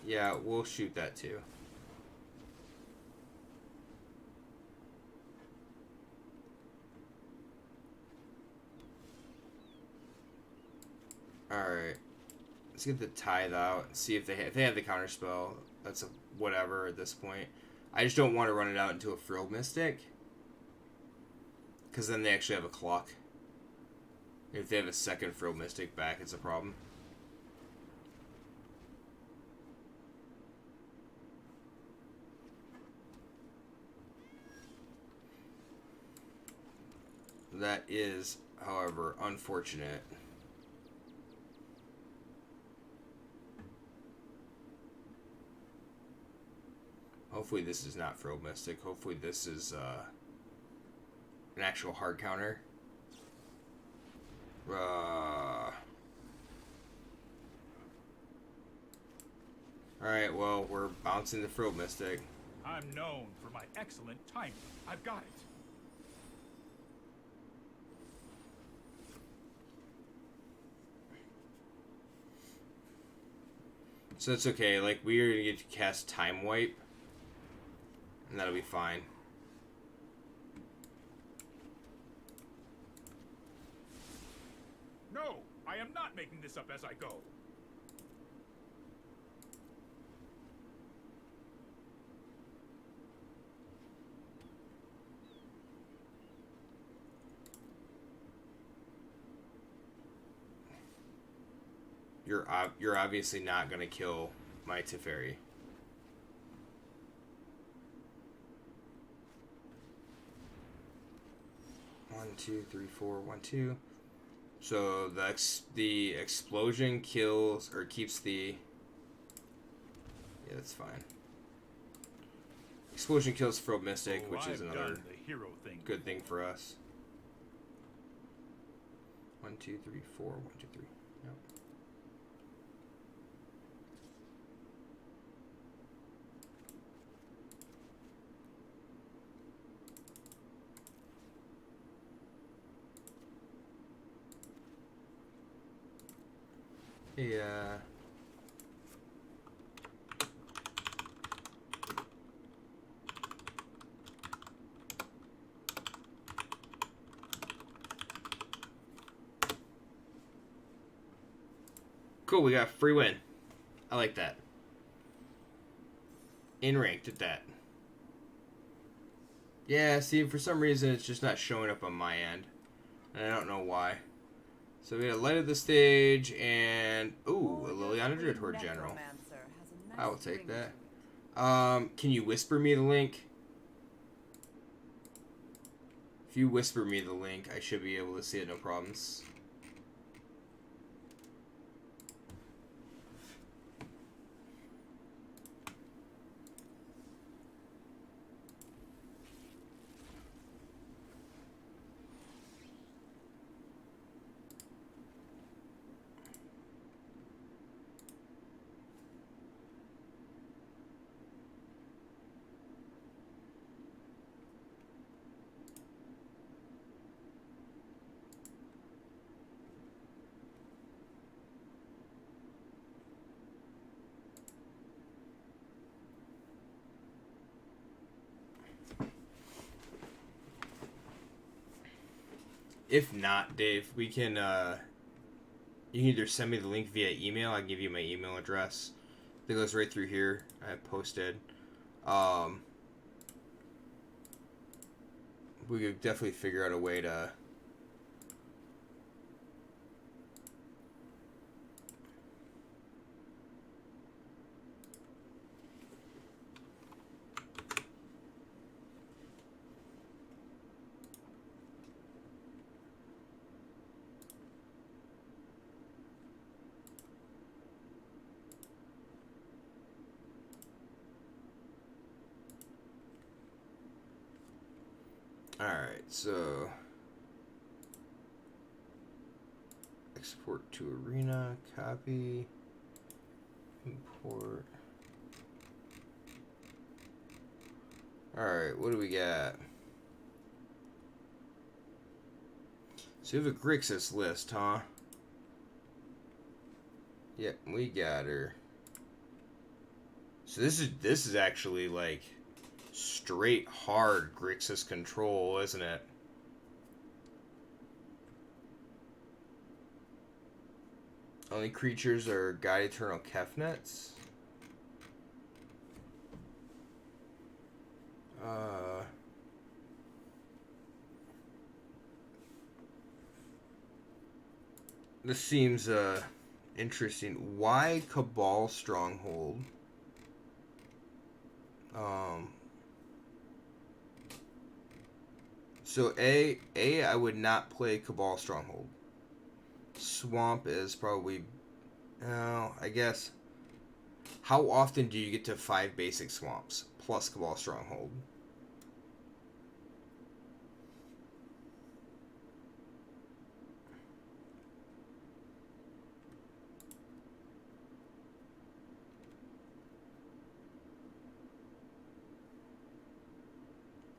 Yeah, we'll shoot that too. Alright. Let's get the Tithe out and see if they have the counterspell. That's a whatever at this point. I just don't want to run it out into a Frilled Mystic. Because then they actually have a clock. If they have a second Frilled Mystic back, it's a problem. That is, however, unfortunate. Hopefully this is not Frilled Mystic. Hopefully this is an actual hard counter. Alright, well, we're bouncing the Frilled Mystic. I'm known for my excellent timing. I've got it. So it's okay, like, we are going to get to cast Time Wipe. And that'll be fine. No, I am not making this up as I go. You're obviously not going to kill my Teferi. One, two, three, four, 1, 2. So the explosion kills or keeps the. Yeah, that's fine. Explosion kills Frilled Mystic, which is I've another done the hero thing good thing for us. 1, 2, 3, 4, 1, 2, 3. Yep. Yeah. Cool, we got a free win. I like that. In ranked at that. Yeah, see, for some reason it's just not showing up on my end. And I don't know why. So we got Light of the Stage and... Ooh, a Liliana Dreadhorde General. I will take that. Can you whisper me the link? If you whisper me the link, I should be able to see it, no problems. If not, Dave, we can you can either send me the link via email. I can give you my email address. It goes right through here. I posted. We could definitely figure out a way to. Alright, so export to arena, copy, import. Alright, what do we got? So we have a Grixis list, huh? Yep, we got her. So this is actually like straight hard Grixis control, isn't it? Only creatures are God Eternal Kefnets. This seems interesting. Why Cabal Stronghold? So I would not play Cabal Stronghold. Swamp is probably, I guess. How often do you get to 5 basic swamps plus Cabal Stronghold?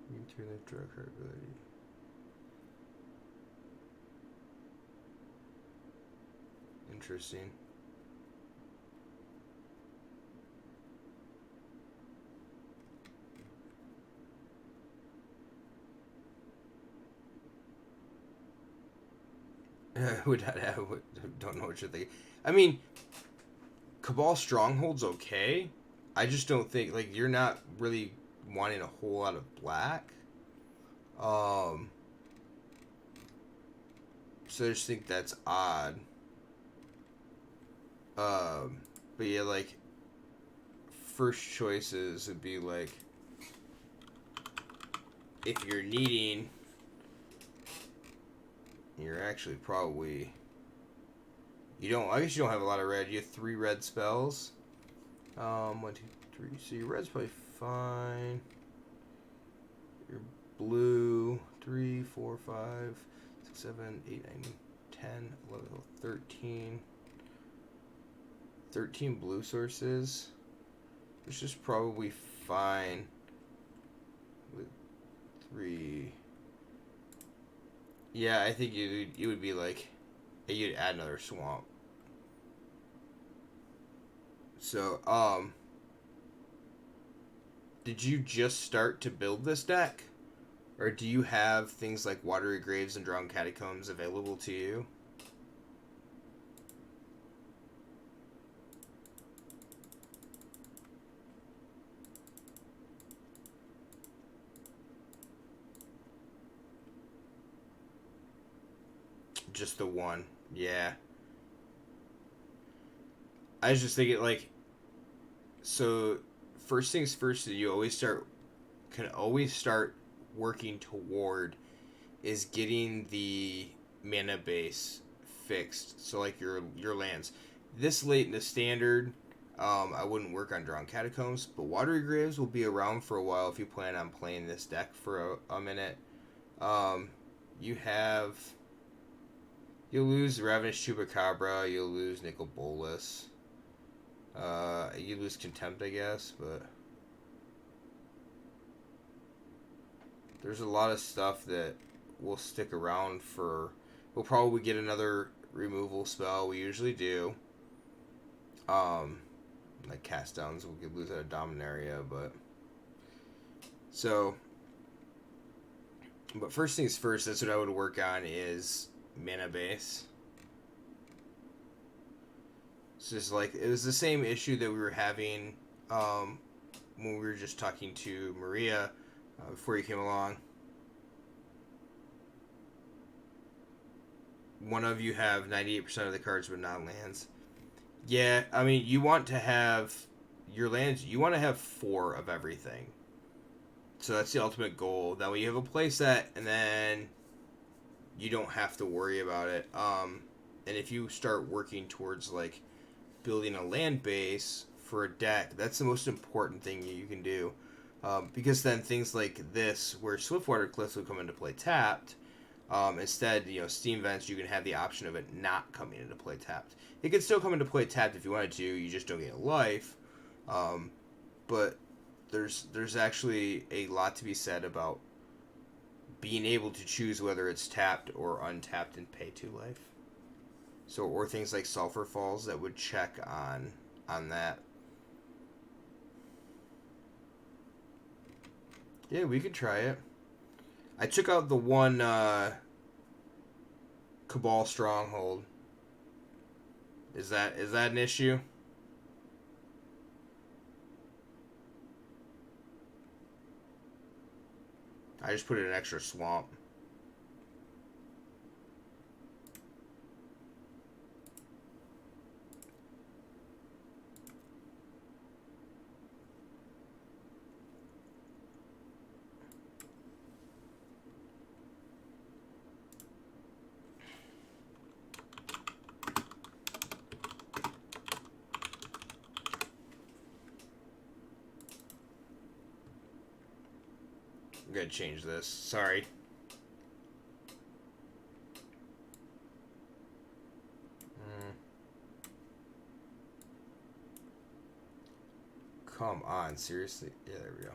You can turn the draw card ability. Interesting. Would not have. Don't know what you're thinking. I mean, Cabal Stronghold's okay. I just don't think like you're not really wanting a whole lot of black. So I just think that's odd. But yeah, like first choices would be like if you're needing, you're actually probably you don't. I guess you don't have a lot of red. You have 3 red spells. 1, 2, 3. So your red's probably fine. Your blue 3, 4, 5, 6, 7, 8, 9, 10, 11, 13. 13 blue sources, which is probably fine with 3. Yeah, I think you would be like, you'd add another swamp. So, did you just start to build this deck? Or do you have things like Watery Graves and Drowned Catacombs available to you? Just the one. Yeah. I was just thinking, like, so first things first that you can always start working toward is getting the mana base fixed. So like your lands. This late in the standard, I wouldn't work on Drowned Catacombs, but Watery Graves will be around for a while if you plan on playing this deck for a minute. You'll lose Ravenous Chupacabra, you'll lose Nicol Bolas. You lose Contempt, I guess, but there's a lot of stuff that will stick around for. We'll probably get another removal spell. We usually do. Like cast downs, we could lose out of Dominaria, but so. But first things first, that's what I would work on is mana base. It's just like, it was the same issue that we were having when we were just talking to Maria before you came along. One of you have 98% of the cards but not lands. Yeah, I mean, you want to have your lands, you want to have 4 of everything. So that's the ultimate goal. That way you have a playset, and then you don't have to worry about it. And if you start working towards, like, building a land base for a deck, that's the most important thing you can do. Because then things like this, where Swiftwater Cliffs will come into play tapped, instead, Steam Vents, you can have the option of it not coming into play tapped. It could still come into play tapped if you wanted to, you just don't get a life. But there's actually a lot to be said about being able to choose whether it's tapped or untapped and pay 2 life. So, or things like Sulfur Falls that would check on that. Yeah, we could try it. I took out the one Cabal Stronghold. Is that an issue? I just put in an extra swamp. I'm gonna change this. Sorry. Come on, seriously? Yeah, there we go.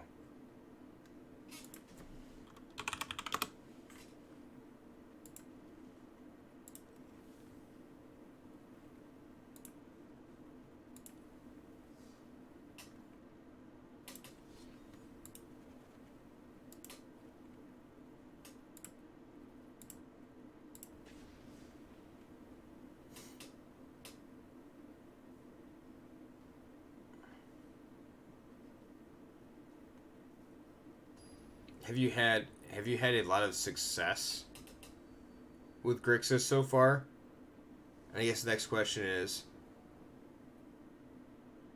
Have you had a lot of success with Grixis so far? And I guess the next question is,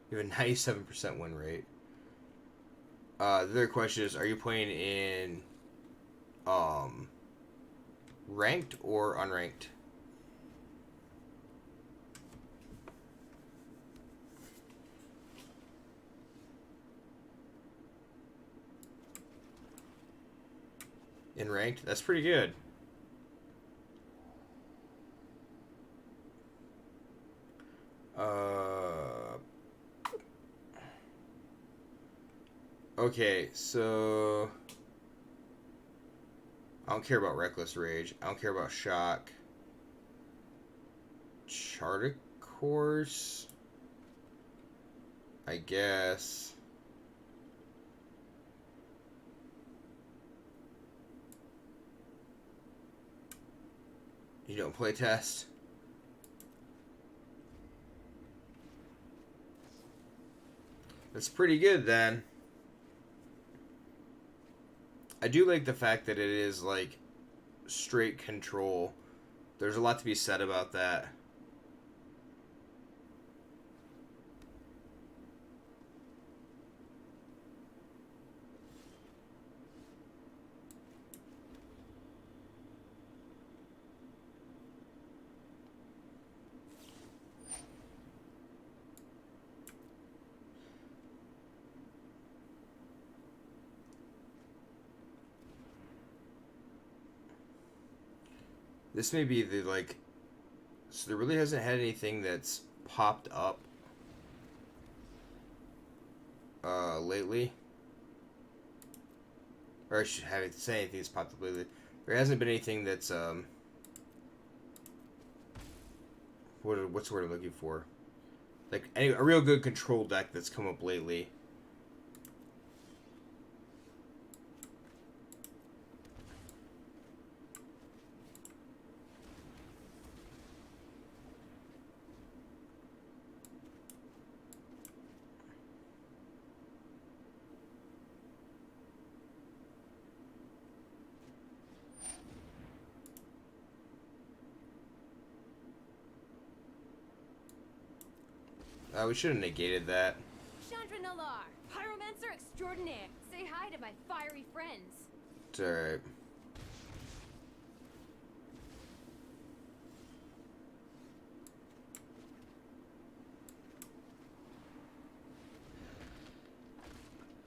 you have a 97% win rate. The other question is, are you playing in ranked or unranked? In ranked? That's pretty good. Okay, so I don't care about Reckless Rage. I don't care about Shock. Charted Course? I guess. You don't play test? That's pretty good then. I do like the fact that it is like straight control. There's a lot to be said about that. This may be the, like... So there really hasn't had anything that's popped up lately. Or I should have it say anything that's popped up lately. There hasn't been anything that's, what's the word I'm looking for? Like, a real good control deck that's come up lately. We should have negated that. Chandra Nalar, pyromancer extraordinaire. Say hi to my fiery friends. It's alright.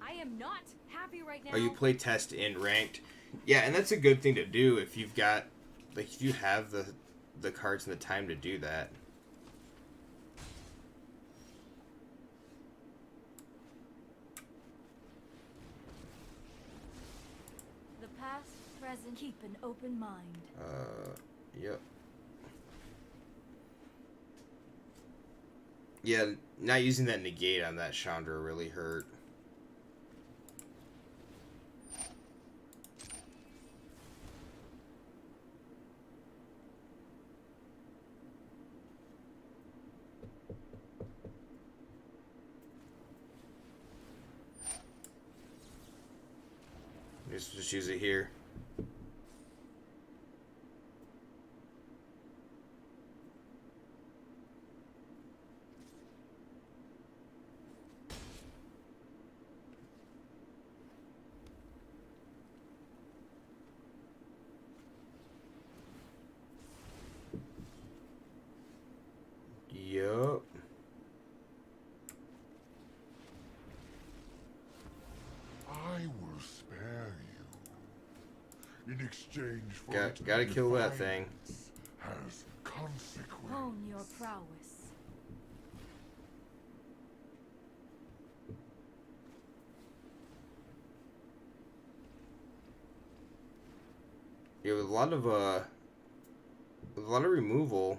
I am not happy right now. Oh, you play test in ranked. Yeah, and that's a good thing to do if you've got, like, if you have the cards and the time to do that. The past, present, keep an open mind. Yep. Yeah, not using that negate on that Chandra really hurt. Just use it here. Yup. I will spare you. In exchange for Gotta kill that thing. Has consequence. Hone your prowess. Yeah, with a lot of removal.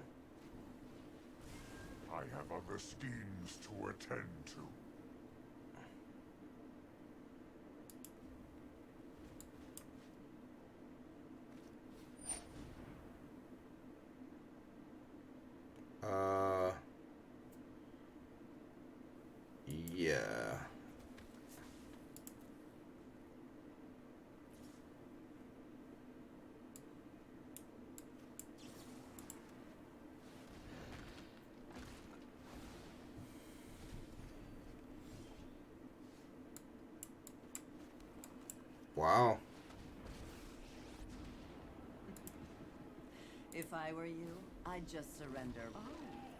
I have other schemes to attend to. Yeah. Wow. If I were you, I'd just surrender. Oh,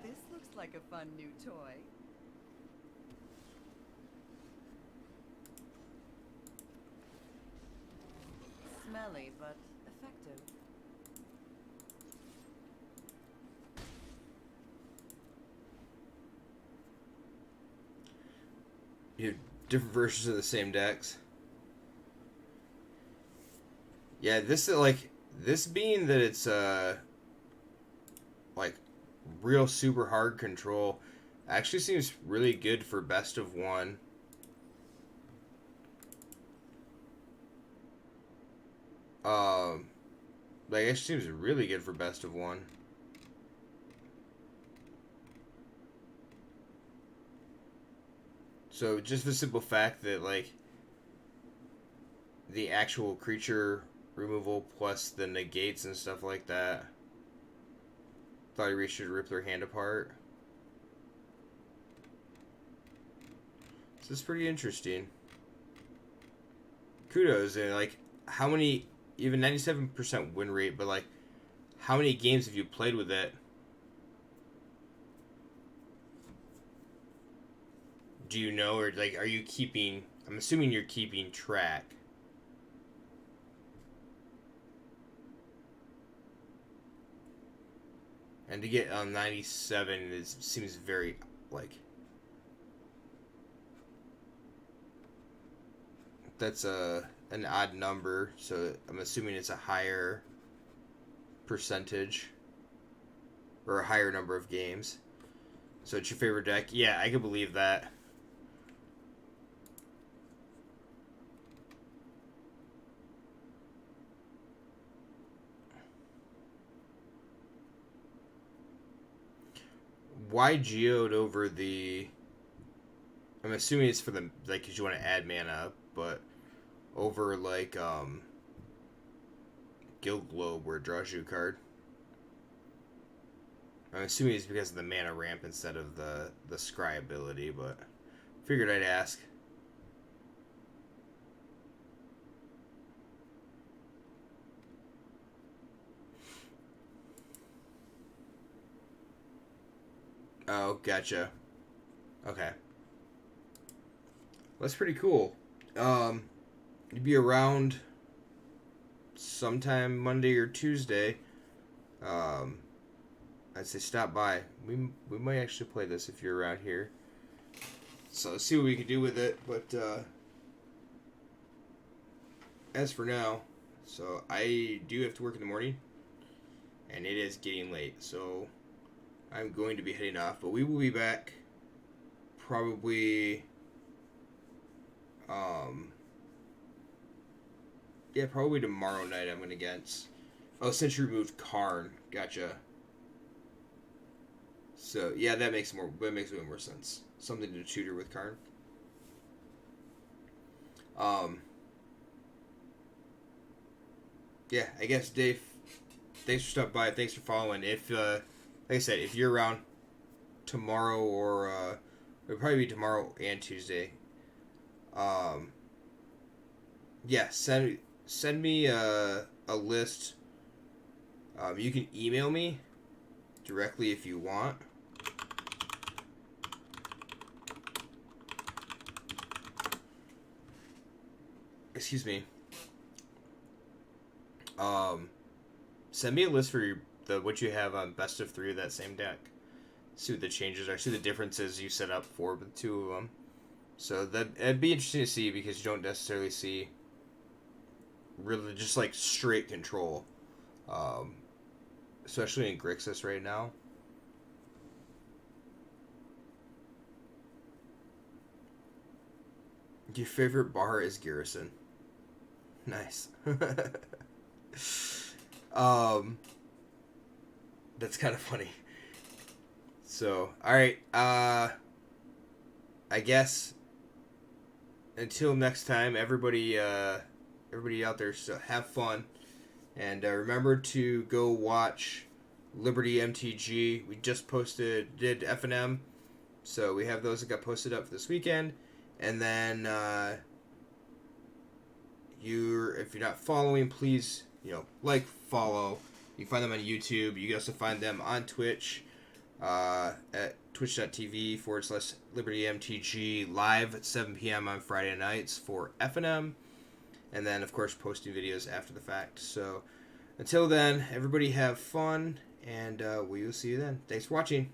this looks like a fun new toy. Smelly, but effective. You have different versions of the same decks. Yeah, this being that it's like real super hard control actually seems really good for best of one. Like it seems really good for best of one. So just the simple fact that like the actual creature removal plus the negates and stuff like that. Thought he should rip their hand apart. This is pretty interesting. Kudos, and like how many, even 97% win rate, but like how many games have you played with it? Do you know, or like are you keeping, I'm assuming you're keeping track. And to get 97 seems very, like, that's an odd number, so I'm assuming it's a higher percentage or a higher number of games. So it's your favorite deck? Yeah, I can believe that. Why geode over the... I'm assuming it's for the, like, because you want to add mana, but over, like, Guild Globe where it draws you a card. I'm assuming it's because of the mana ramp instead of the scry ability, but figured I'd ask. Oh, gotcha. Okay. That's pretty cool. You'd be around sometime Monday or Tuesday. I'd say stop by. We might actually play this if you're around here. So see what we can do with it. But as for now, so I do have to work in the morning, and it is getting late. So I'm going to be heading off. But we will be back probably. Yeah, probably tomorrow night. I'm gonna guess. Oh, since you removed Karn, gotcha. So yeah, that makes way more sense. Something to tutor with Karn. Yeah, I guess Dave. Thanks for stopping by. Thanks for following. If like I said, if you're around tomorrow or it'll probably be tomorrow and Tuesday. Yeah, send me a list. You can email me directly if you want. Excuse me. Send me a list for what you have on best of 3 of that same deck. See what the changes are. See the differences you set up for the 2 of them. So that'd be interesting to see because you don't necessarily see really just like straight control, especially in Grixis right now. Your favorite bar is Garrison. Nice. That's kind of funny. So, all right. I guess until next time, everybody out there, so have fun, and remember to go watch Liberty MTG. We just did F&M, so we have those that got posted up for this weekend, and then if you're not following, please follow. You can find them on YouTube. You can also find them on Twitch at twitch.tv/LibertyMTG live at 7 p.m. on Friday nights for F&M. And then, of course, posting videos after the fact. So, until then, everybody have fun, and we will see you then. Thanks for watching.